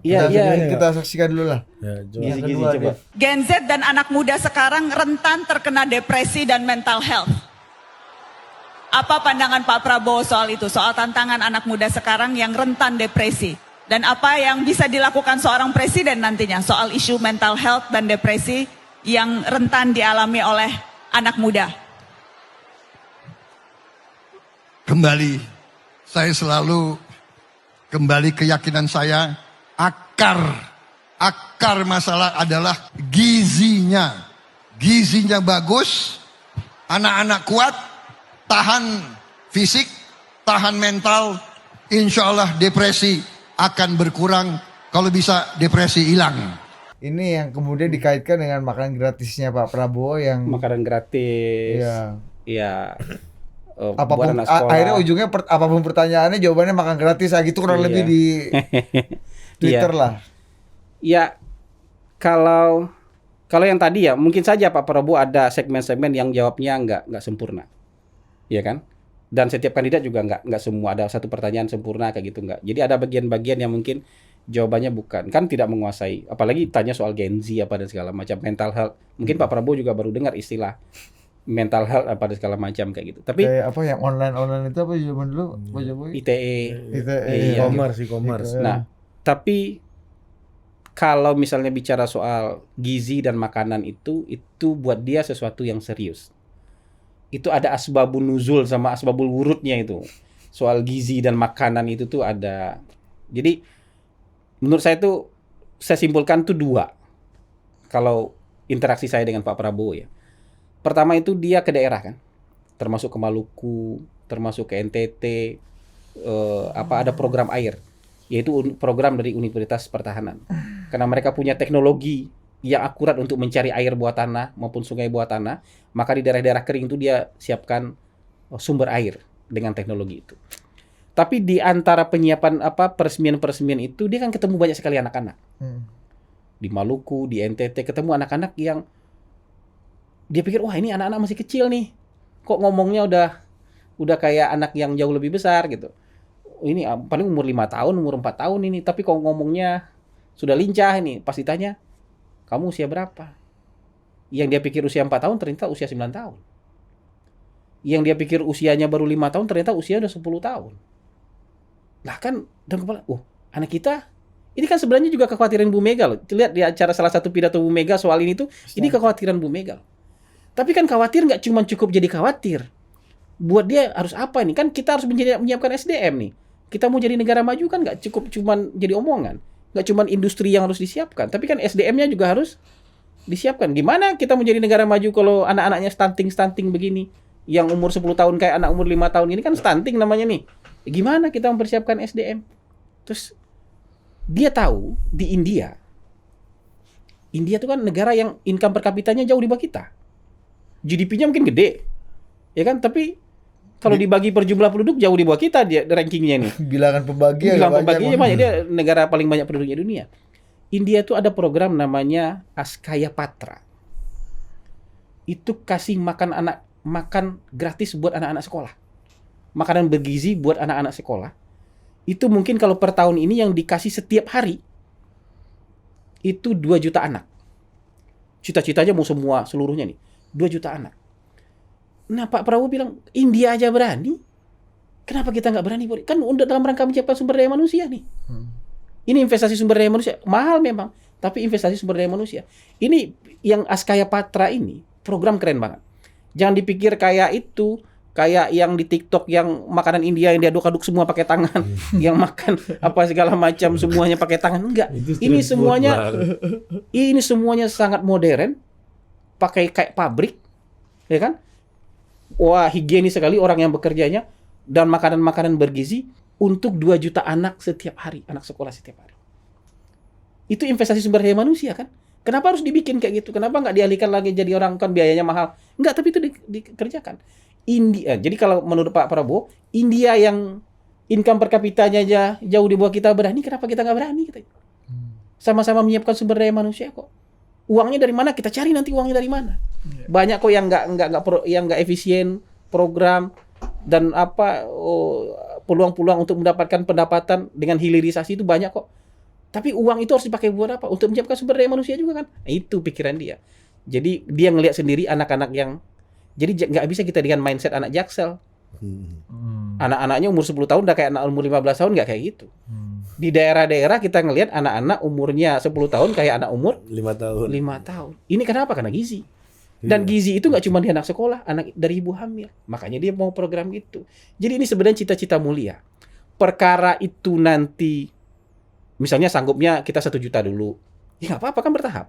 Iya, Kita saksikan dulu lah. Ya, coba. Gizi-gizi kedua coba. Gen Z dan anak muda sekarang rentan terkena depresi dan mental health. Apa pandangan Pak Prabowo soal itu? Soal tantangan anak muda sekarang yang rentan depresi. Dan apa yang bisa dilakukan seorang presiden nantinya soal isu mental health dan depresi yang rentan dialami oleh anak muda. Kembali, saya selalu kembali keyakinan saya, akar masalah adalah gizinya. Gizinya bagus, anak-anak kuat, tahan fisik, tahan mental, insya Allah depresi akan berkurang, kalau bisa depresi hilang. Ini yang kemudian dikaitkan dengan makan gratisnya Pak Prabowo yang Makanan gratis. Iya. Iya. Buat apapun anak sekolah. akhirnya ujungnya apapun pertanyaannya jawabannya makan gratis ah gitu kurang Iya. lebih di Twitter Iya. lah. Ya, kalau yang tadi ya mungkin saja Pak Prabowo ada segmen-segmen yang jawabnya nggak sempurna, ya kan? Dan setiap kandidat juga nggak semua ada satu pertanyaan sempurna kayak gitu nggak. Jadi ada bagian-bagian yang mungkin jawabannya bukan, kan tidak menguasai. Apalagi tanya soal Gen Z apa dan segala macam mental health. Mungkin Pak Prabowo juga baru dengar istilah mental health apa dan segala macam kayak gitu. Tapi Kayak apa yang online itu apa zaman dulu Pak Jokowi? ITE. Iya, E-commerce. Nah, tapi kalau misalnya bicara soal gizi dan makanan itu buat dia sesuatu yang serius. Itu ada asbabun nuzul sama asbabul wurudnya itu. Soal gizi dan makanan itu tuh ada. Jadi menurut saya tuh saya simpulkan tuh dua. kalau interaksi saya dengan Pak Prabowo ya. Pertama itu dia ke daerah kan, termasuk ke Maluku, termasuk ke NTT, ada program air, yaitu program dari Universitas Pertahanan. Karena mereka punya teknologi yang akurat untuk mencari air bawah tanah maupun sungai bawah tanah, maka di daerah-daerah kering itu dia siapkan sumber air dengan teknologi itu. Tapi di antara penyiapan peresmian-peresmian itu dia kan ketemu banyak sekali anak-anak. Di Maluku, di NTT ketemu anak-anak yang dia pikir wah ini anak-anak masih kecil nih. Kok ngomongnya udah kayak anak yang jauh lebih besar gitu. Ini paling umur 5 tahun, umur 4 tahun ini, tapi kok ngomongnya sudah lincah ini. Pas ditanya, "Kamu usia berapa?" Yang dia pikir usia 4 tahun ternyata usia 9 tahun. Yang dia pikir usianya baru 5 tahun ternyata usia udah 10 tahun. Lah kan dalam kepala, anak kita ini kan sebenarnya juga kekhawatiran Bu Mega loh. Lihat di acara salah satu pidato Bu Mega soal ini tuh, ini kekhawatiran Bu Mega. Tapi kan khawatir nggak cuma cukup jadi khawatir. Buat dia harus apa nih? Kan kita harus menyiapkan SDM nih. Kita mau jadi negara maju kan nggak cukup cuman jadi omongan. Nggak cuman industri yang harus disiapkan. Tapi kan SDM-nya juga harus disiapkan. Gimana kita mau jadi negara maju kalau anak-anaknya stunting begini? Yang umur 10 tahun kayak anak umur 5 tahun ini kan stunting namanya nih. Gimana kita mempersiapkan SDM? Terus dia tahu di India itu kan negara yang income per kapitanya jauh di bawah kita. GDP-nya mungkin gede, ya kan? Tapi kalau dibagi per jumlah penduduk jauh di bawah kita dia rankingnya nih. Bilangan pembagiannya banyak. Dia negara paling banyak penduduknya dunia. India itu ada program namanya Askaya Patra. Itu kasih makan gratis buat anak-anak sekolah. Makanan bergizi buat anak-anak sekolah. Itu mungkin kalau per tahun ini yang dikasih setiap hari itu 2 juta anak. Cita-citanya mau semua seluruhnya nih. 2 juta anak. Nah Pak Prabowo bilang, India aja berani. Kenapa kita nggak berani? Kan udah dalam rangka menciptakan sumber daya manusia nih. Ini investasi sumber daya manusia. Mahal memang. Tapi investasi sumber daya manusia. Ini yang Askaya Patra ini, program keren banget. Jangan dipikir kayak itu, kayak yang di TikTok yang makanan India yang diaduk-aduk semua pakai tangan. Yang makan apa segala macam semuanya pakai tangan. Enggak. Ini semuanya sangat modern. Pakai kayak pabrik, ya kan? Wah, higienis sekali orang yang bekerjanya dan makanan-makanan bergizi untuk 2 juta anak setiap hari, anak sekolah setiap hari. Itu investasi sumber daya manusia kan? Kenapa harus dibikin kayak gitu? Kenapa nggak dialihkan lagi jadi orang kan biayanya mahal? Enggak, tapi itu dikerjakan. India. Jadi kalau menurut Pak Prabowo, India yang income per kapitanya aja jauh di bawah kita berani, kenapa kita nggak berani? Kita sama-sama menyiapkan sumber daya manusia kok. Uangnya dari mana? Kita cari nanti uangnya dari mana. Banyak kok yang nggak efisien program dan peluang-peluang untuk mendapatkan pendapatan dengan hilirisasi itu banyak kok. Tapi uang itu harus dipakai buat apa? Untuk menyiapkan sumber daya manusia juga kan? Nah, itu pikiran dia. Jadi dia ngelihat sendiri anak-anak yang jadi nggak bisa kita dengan mindset anak Jaksel. Anak-anaknya umur 10 tahun udah kayak anak umur 15 tahun nggak kayak gitu. Di daerah-daerah kita ngelihat anak-anak umurnya 10 tahun kayak anak umur 5 tahun. 5 tahun. Ini kenapa? Karena gizi. Dan gizi itu nggak cuma di anak sekolah, anak dari ibu hamil. Makanya dia mau program itu. Jadi ini sebenarnya cita-cita mulia. Perkara itu nanti, misalnya sanggupnya kita 1 juta dulu. Ya nggak apa-apa kan bertahap.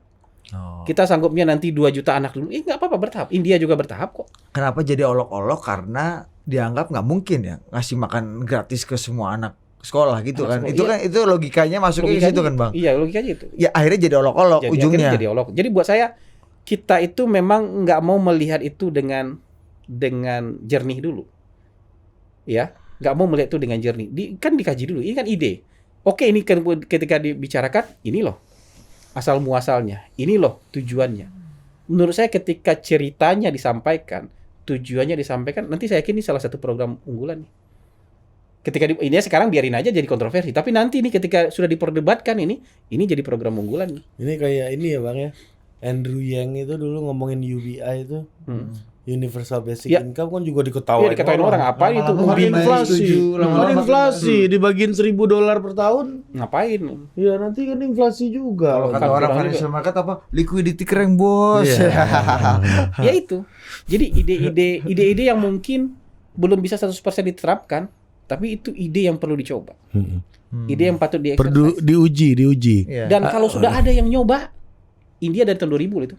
Kita sanggupnya nanti 2 juta anak dulu. Nggak apa-apa bertahap. India juga bertahap kok. Kenapa jadi olok-olok? Karena dianggap nggak mungkin ya ngasih makan gratis ke semua anak sekolah gitu kan. Itu kan itu logikanya masuknya ke situ kan, Bang. Iya, logikanya itu. Ya akhirnya jadi olok-olok ujungnya. Jadi buat saya kita itu memang nggak mau melihat itu dengan jernih dulu. Ya, nggak mau melihat itu dengan jernih. Kan dikaji dulu. Ini kan ide. Oke, ini ketika dibicarakan, ini loh asal muasalnya. Ini loh tujuannya. Menurut saya ketika ceritanya disampaikan, tujuannya disampaikan, nanti saya yakin ini salah satu program unggulan nih. Ketika ini sekarang biarin aja jadi kontroversi, tapi nanti nih ketika sudah diperdebatkan ini jadi program unggulan nih. Ini kayak ini ya Bang ya. Andrew Yang itu dulu ngomongin UBI itu. Universal Basic Income kan juga diketawain. Iya, diketawain orang apa itu? Inflasi dibagiin $1.000 per tahun. Ngapain? Iya, nanti kan inflasi juga. Kalau kata orang financial market apa? Liquidity keren, Bos. Ya itu. Jadi ide-ide yang mungkin belum bisa 100% diterapkan, tapi itu ide yang perlu dicoba. Ide yang patut diuji. Dan kalau sudah ada yang nyoba, India dari tahun 2000 loh itu.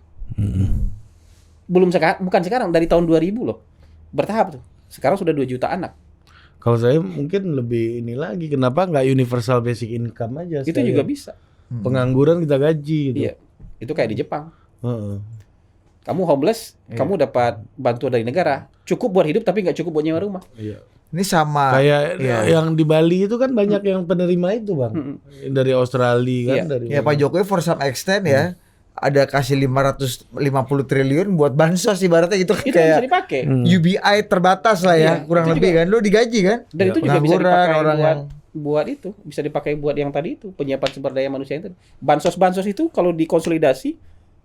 Bukan sekarang, dari tahun 2000 loh. Bertahap tuh. Sekarang sudah 2 juta anak. Kalau saya mungkin lebih ini lagi, kenapa nggak universal basic income aja? Itu juga bisa. Pengangguran kita gaji gitu. Iya. Itu kayak di Jepang. Heeh. Kamu homeless, kamu dapat bantuan dari negara. Cukup buat hidup tapi nggak cukup buat nyewa rumah. Iya. Ini sama Kayak yang di Bali itu kan banyak yang penerima itu bang, dari Australia kan, Iya. dari ya Pak Jokowi for some extent ya ada kasih 550 triliun buat bansos ibaratnya gitu Itu kayak bisa dipakai. UBI terbatas lah ya, Iya, kurang itu lebih juga. kan. Lu digaji kan? Dan itu juga bisa Pengangguran, dipakai orang buat itu, bisa dipakai buat yang tadi itu, penyiapan sumber daya manusia itu. Bansos itu kalau dikonsolidasi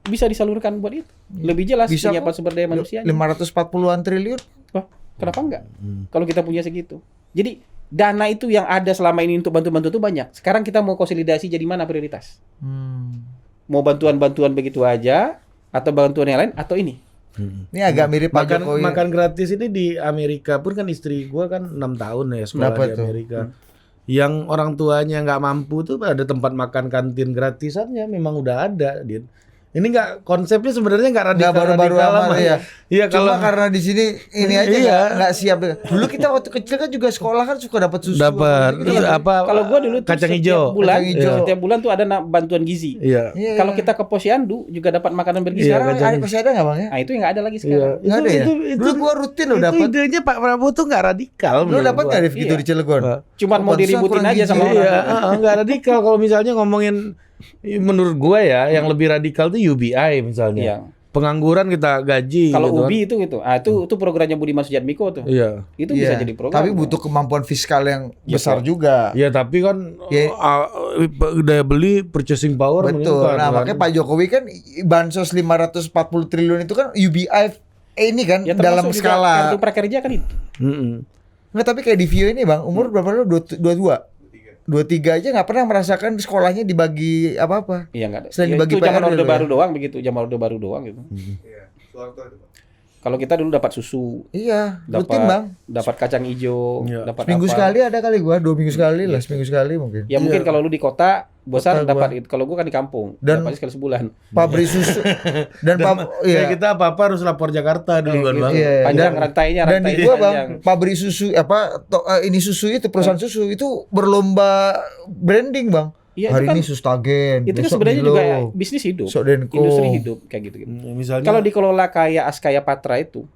bisa disalurkan buat itu. Lebih jelas Bisa penyiapan kok. sumber daya manusia. 540-an triliun. Wah, kenapa enggak? Kalau kita punya segitu. Jadi dana itu yang ada selama ini untuk bantu-bantu itu banyak. Sekarang kita mau konsolidasi jadi mana prioritas? Mau bantuan-bantuan begitu aja atau bantuan yang lain atau ini? Ini agak mirip Pak Jokowi. makan gratis ini di Amerika pun kan istri gua kan 6 tahun ya sekolah Kenapa di tuh? Amerika. Yang orang tuanya nggak mampu tuh ada tempat makan kantin gratisannya memang udah ada, Din. Ini nggak, konsepnya sebenarnya nggak radikal, Nggak baru-baru amat ya. Iya, Cuma kalau karena di sini ini aja Iya. nggak siap. Dulu kita waktu kecil kan juga sekolah kan suka dapat susu. dapat gitu kan. apa? Kalau gua dulu tuh kacang setiap hijau. bulan, Kacang hijau. setiap bulan tuh ada bantuan gizi. Iya. Iya. Kalau kita ke Posyandu juga dapat makanan bergizi. Iya, Sekarang kacang- masih ada nggak bang ya? Nah, itu yang nggak ada lagi sekarang. Nggak ada ya? Dulu gua rutin loh itu dapat. idenya Pak Prabowo tuh nggak radikal. Lu menurut dapat gua. nggak Rif gitu Iya. di Cilegon? Cuman mau Pantesan diributin kurang aja gizi. sama orang. Iya, nggak radikal. Kalau misalnya ngomongin, menurut gua ya, yang lebih radikal tuh UBI misalnya. Iya. Pengangguran kita gaji. Kalau gitu kan. UBI itu. Ah, itu programnya Budiman Sujatmiko tuh. Iya. Itu bisa Iya. jadi program. Tapi butuh kemampuan fiskal yang Iya, besar Pak. juga. Ya tapi kan Ya. daya beli purchasing power Betul. meningkat, Nah, kan. makanya Pak Jokowi kan bansos 540 triliun itu kan UBI ini kan Ya, dalam termasuk juga skala. kartu prakerja kan itu. Mm-mm. Nggak, tapi kayak di Vio ini Bang, umur berapa lu? 22. 23 aja nggak pernah merasakan sekolahnya dibagi apa-apa. Iya nggak ada. Selain Ya, dibagi itu zaman PR orde dulu baru ya? doang begitu. Zaman orde baru doang gitu. Kalau kita dulu dapat susu, Iya, rutin Bang. dapat kacang hijau, Iya. dapat Seminggu apa. sekali ada kali gua, 2 minggu sekali lah, seminggu sekali mungkin. Ya mungkin kalau lu di kota Kota besar gua. dapat itu. Kalau gua kan di kampung, Dan- dapatnya sekali sebulan. Pabrik susu dan Kayak iya. kita apa-apa harus lapor Jakarta dulu kan Bang. Iya, Panjang dan- rantainya, Dan di gua Bang, panjang. pabrik susu ini susu itu perusahaan susu itu berlomba branding Bang. Iya, Hari itu kan- ini Sustagen, Itu kan besok sebenarnya Milo, juga bisnis hidup. besok Denko. Industri hidup kayak gitu. Misalnya Kalau dikelola kayak Askaya Patra itu,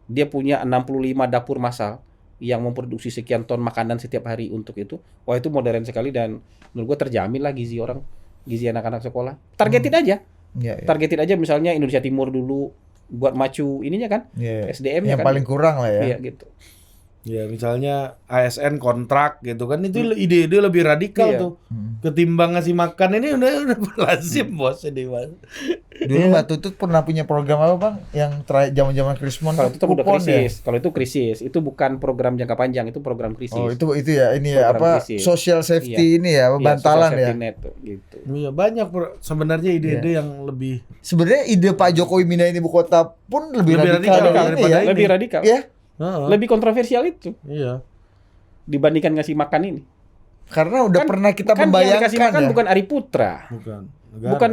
dia punya 65 dapur massal yang memproduksi sekian ton makanan setiap hari untuk itu. Wah, itu modern sekali dan menurut gua terjamin lah gizi anak-anak sekolah. Targetin aja. Iya, iya. Targetin aja misalnya Indonesia Timur dulu buat macu ininya kan, Iya. SDM-nya Yang kan. paling kurang lah ya. Iya gitu. ya misalnya ASN kontrak gitu kan, itu ide-ide lebih radikal Iya. tuh. Ketimbang ngasih makan ini udah lazim bos ini Mas. Dulu Mbak Tutut pernah punya program apa Bang? Yang terakhir zaman-zaman Krismon Kalau itu udah kupon ya? krisis. Kalau itu krisis, itu bukan program jangka panjang, itu program krisis. Oh, itu ya ini ya Program apa krisis. social safety ini ya, Iya, bantalan social ya. safety net tuh, gitu. Iya banyak sebenarnya ide-ide yang lebih Sebenarnya ide Pak Jokowi mindahin ibu kota pun lebih Lebih radikal, radikal dari ini daripada ya. ini. Lebih radikal. Ya, Lebih kontroversial itu Iya. dibandingkan ngasih makan ini. karena udah Kan- pernah kita kan yang dikasih membayangkan makan ya. bukan Ari Putra. Bukan. Bukan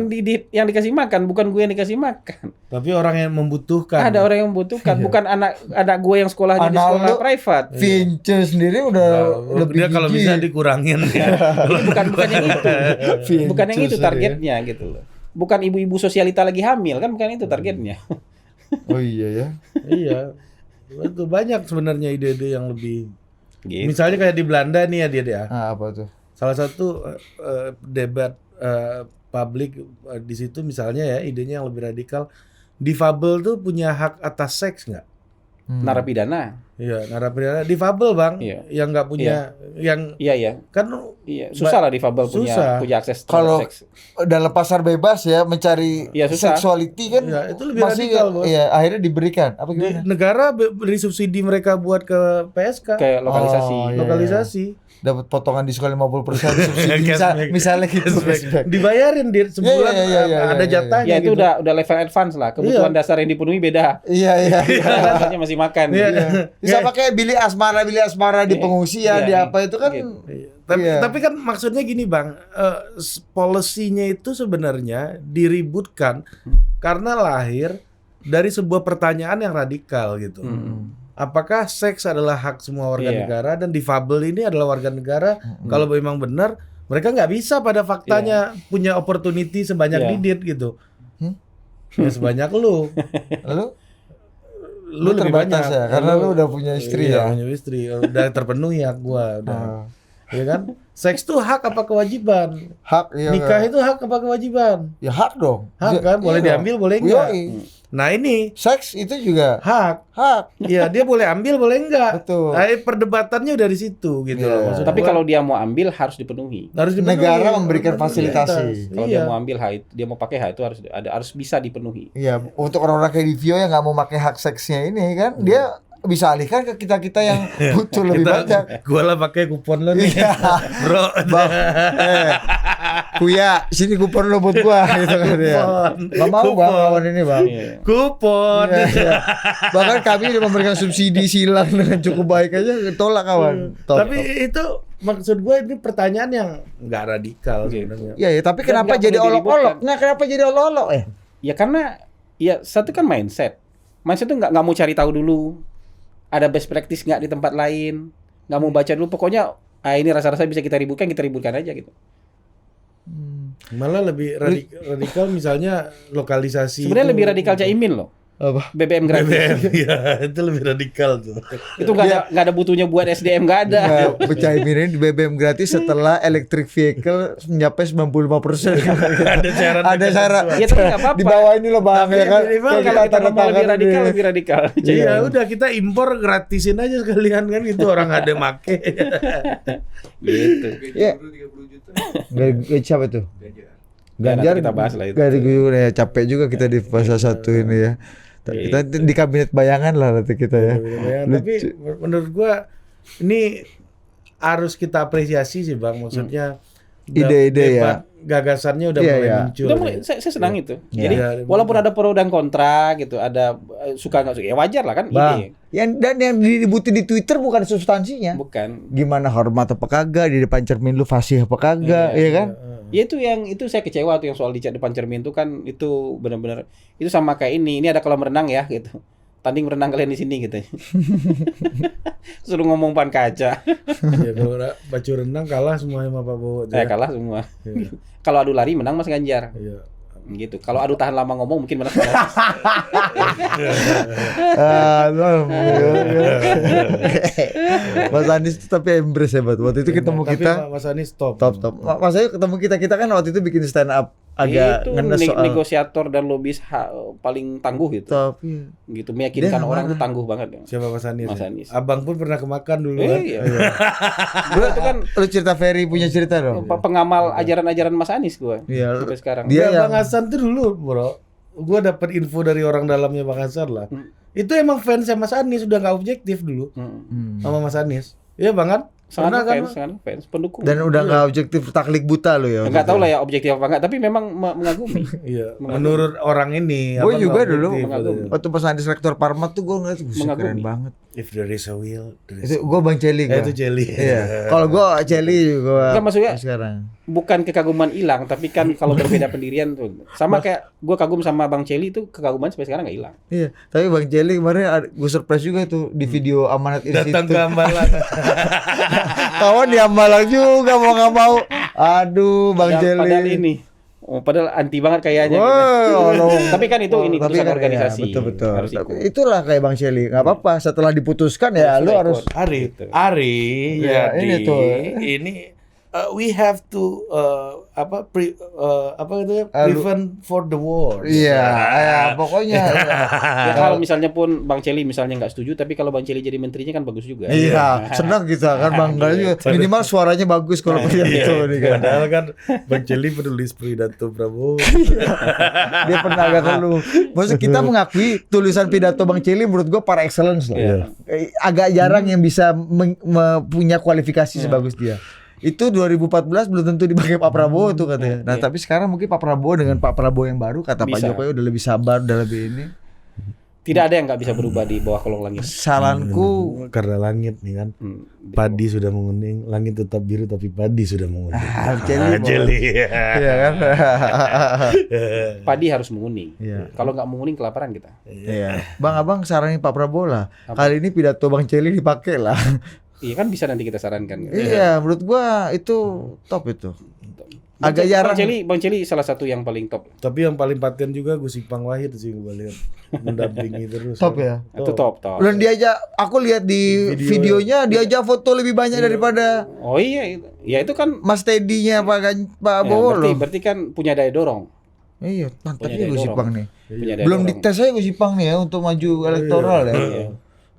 yang dikasih makan, bukan gue yang dikasih makan. Tapi orang yang membutuhkan. Ada orang yang membutuhkan, bukan anak gue yang sekolah di Anak sekolah lu- private. Vince sendiri udah lebih Dia kalau gigi. bisa dikurangin ya. Bukan yang itu. Vince Bukan yang itu ya. targetnya gitu loh. Bukan ibu-ibu sosialita lagi hamil kan, bukan itu targetnya. Oh iya ya. Iya. Itu banyak sebenarnya ide-ide yang lebih. Gitu. Misalnya kayak di Belanda nih ya dia. Nah, apa tuh? Salah satu debat publik di situ misalnya ya, idenya yang lebih radikal. Difabel tuh punya hak atas seks nggak? Narapidana. Iya, narapidana difabel bang, Iya. yang nggak punya, yang Iya, iya. kan Iya, susah lah difabel Susah. punya akses Kalau terhadap seks. dalam pasar bebas ya mencari Iya, susah. sexuality kan Iya, itu lebih masih radikal, Bos. iya akhirnya diberikan apa di gimana? negara beri subsidi mereka buat ke PSK, Kayak lokalisasi. Oh, iya. lokalisasi, Dapat potongan diskon 50% subsidi Cashback. misalnya gitu. Cashback. Dibayarin dia sebulan, Iya, iya, iya, ada iya, jatahnya. Ya itu gitu. udah level advance lah. Kebutuhan dasar yang dipenuhi beda. Iya iya. Dasarnya masih makan. Iya. Bisa pakai Billy Asmara di pengungsian Iya, di apa itu kan gitu. Tapi kan maksudnya gini Bang, policy-nya itu sebenarnya diributkan karena lahir dari sebuah pertanyaan yang radikal gitu. Apakah seks adalah hak semua warga negara dan difabel ini adalah warga negara? Kalau memang benar, mereka nggak bisa pada faktanya punya opportunity sebanyak Didit gitu. Ya sebanyak lu. Lu lebih terbatas banyak ya, karena lu udah punya istri ya. punya istri, udah terpenuhi hak gua udah. Ya kan? Seks tuh hak apa kewajiban? Hak, iya. Nikah itu hak apa kewajiban? Ya hak dong. Hak kan, boleh Iya diambil, dong. boleh enggak. Yoi. Nah ini Seks itu juga hak. hak. Ya dia boleh ambil, boleh enggak. Betul. Nah, perdebatannya dari situ gitu Iya. loh. Maksud Tapi gua, kalau dia mau ambil harus dipenuhi. harus dipenuhi. negara memberikan Harus fasilitasi. Kalau Iya. dia mau ambil hak itu, dia mau pakai hak itu harus bisa dipenuhi. Iya, untuk orang-orang kayak Divio yang nggak mau pakai hak seksnya ini kan, dia bisa alihkan ke kita-kita yang butuh lebih banyak. Gua lah pakai kupon lo nih. Iya. Bro. Bang, Kuya, sini kupon lo buat gua gitu kan ya. Gak mau Kupon. bang lawan ini bang. Kupon. Iya, iya. Bahkan kami udah memberikan subsidi silang dengan cukup baik aja, tolak kawan. Tapi itu maksud gue ini pertanyaan yang nggak radikal sebenarnya. Iya, ya, tapi Dan kenapa nggak jadi perlu olok-olok? diributkan. Nah, kenapa jadi olok-olok ya? Ya karena ya satu kan mindset. Mindset itu nggak mau cari tahu dulu. Ada best practice nggak di tempat lain? Nggak mau baca dulu. Pokoknya ini rasa-rasa bisa kita ributkan aja gitu. Malah lebih radikal misalnya lokalisasi. Sebenarnya itu- lebih radikal Caimin loh. Apa? BBM gratis. BBM, ya itu lebih radikal tuh. Itu nggak ada butuhnya buat SDM, nggak ada. Nah, Caimin ini BBM gratis setelah electric vehicle mencapai 95%. Ada syarat. Ada syarat. Ya tapi nggak apa-apa. Di bawah ini loh bang, Tapi ya kan? minimal Kayak Kalau kita tanda ngomong lebih tangan radikal, ini. lebih radikal. Iya udah kita impor gratisin aja sekalian kan gitu orang nggak ada make. Gitu. Iya. Gaji siapa itu? Ya, Ganjar. nanti kita bahas lah itu. Gaji gue ya capek juga kita di fase 1 ini ya. Kita di kabinet bayangan lah nanti kita ya. Tapi menurut gua ini harus kita apresiasi sih bang. Maksudnya Ide-ide ya. debat gagasannya udah Iya, mulai iya. muncul. Udah mulai, saya senang itu. Iya. Jadi Iya, walaupun ada pro dan kontra gitu, ada suka nggak suka, ya wajar lah kan Bang, ini. yang diributin di Twitter bukan substansinya. Bukan. Gimana hormat apa kagak di depan cermin lu fasih apa kagak, ya kan? Ya itu saya kecewa tuh yang soal di depan cermin itu kan itu benar-benar itu sama kayak ini ada kolam renang ya gitu. Tanding renang kalian di sini gitu. Suruh ngomong pan kaca. Ya, kalau baju renang kalah semua sama Pak Bowo. Kalah semua. Iya. Kalau adu lari menang Mas Ganjar. Iya. Gitu. Kalau adu tahan lama ngomong mungkin menang Mas Ganjar. Mas Anies itu tapi embrace hebat. Waktu itu ketemu Tapi kita Mas Anies top. top. Mas Ayu ketemu kita kan waktu itu bikin stand up agak itu ngenes soal negosiator dan lobis paling tangguh gitu. top. Iya. Gitu meyakinkan Dia orang mana? tuh tangguh banget. Siapa Mas Anies? Mas ya? Anies. Abang pun pernah kemakan dulu kan. Iya. Gua itu kan lu cerita Ferry punya cerita dong. pengamal ajaran-ajaran Mas Anies gua. Iya. Sampai sekarang. Dia Dia yang Bang Hasan tuh dulu, bro. Gua dapat info dari orang dalamnya Bang Hasan lah. Itu emang fansnya Mas Anies udah nggak objektif dulu sama Mas Anies. Iya Bang kan? Pernah kan? sangat fans, pendukung. dan udah nggak objektif taklik buta lo ya. Enggak tahu lah ya objektif apa enggak, tapi memang mengagumi. Iya. Menurut orang ini. Gue abang juga nggak dulu objektif, mengagumi. katanya. waktu pas Anies rektor Parmat tuh gue ngeliat buset, Mengagumi. keren banget. If there is a will, there is Itu gue Bang Celi Eh, gua. itu Jelly. Iya. Kalau gue Celi juga. Enggak, maksudnya sekarang. bukan kekaguman hilang, tapi kan kalau berbeda pendirian tuh. Sama kayak gue kagum sama Bang Celi itu kekaguman sampai sekarang enggak hilang. Iya. Tapi Bang Celi kemarin gue surprise juga tuh di video Amanat Datang Institute. ke Ambalan. Kawan di Ambalang juga mau nggak mau. Aduh Bang Celi. Padahal ini padahal anti banget kayaknya. Wow, gitu. Tapi kan itu ini Tapi keputusan kan, organisasi. ya, betul. Harus Tapi ikut. itulah kayak Bang Celi. Nggak apa-apa. Setelah diputuskan ya Harus lu ikut. harus. Ari, Gitu. Ari, Ya, jadi ini tuh. ini we have to apa itu ya, Lu- prevent for the war. Iya, ya, pokoknya. Ya kalau misalnya pun Bang Celi misalnya nggak setuju, tapi kalau Bang Celi jadi menterinya kan bagus juga. Iya, senang kita kan bangga juga. Minimal suaranya bagus kalau punya itu nih kan. Padahal kan Bang Celi penulis pidato Prabowo. Dia pernah agak keluh. Maksudnya kita mengakui tulisan pidato Bang Celi menurut gua par excellence lah. Iya. Agak jarang yang bisa punya kualifikasi sebagus dia. Itu 2014 belum tentu dipakai Pak Prabowo tuh katanya. Nah, tapi sekarang mungkin Pak Prabowo dengan Pak Prabowo yang baru kata Pak Bisa. Jokowi udah lebih sabar, udah lebih ini. Tidak ada yang nggak bisa berubah di bawah kolong langit. Saranku Karena langit nih kan, padi sudah menguning, langit tetap biru tapi padi sudah menguning. Jeli. Iya kan? Padi harus menguning. Iya. Kalau nggak menguning kelaparan kita. Iya. Bang Abang saranin Pak Prabowo lah. Kali ini pidato Bang Celi dipakai lah. Iya kan bisa nanti kita sarankan. Iya, menurut gua itu top itu. Agak jarang. Bang Celi salah satu yang paling top. Tapi yang paling paten juga Gus Ipang Wahid sih gue lihat mendampingi terus. Top ya. Itu top. Dan dia aja, aku lihat di videonya dia aja foto lebih banyak daripada Oh iya, ya itu kan Mas Teddy-nya Pak ya, Bowo loh. berarti kan punya daya dorong. Iya, mantap Punya ya daya Gus dorong. Ipang nih. Punya daya Belum dorong. dites aja Gus Ipang nih ya untuk maju elektoral ya. Iya.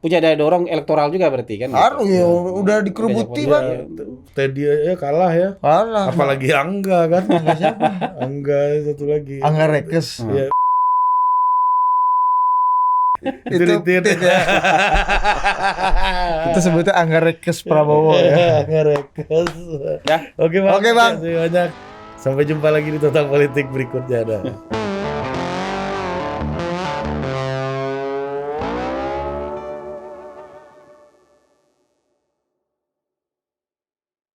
Punya daya dorong elektoral juga berarti kan. Harus ya, udah dikerubuti Bang. Teddy ya kalah ya. Kalah. Apalagi Angga kan. Angga siapa? Angga satu lagi. Angga Rekes. Iya. Itu Tit. Itu sebutnya Angga Rekes Prabowo ya. Angga Rekes. Ya. Oke Bang. Oke, Bang. Terima kasih banyak. Sampai jumpa lagi di Total Politik berikutnya. Dah.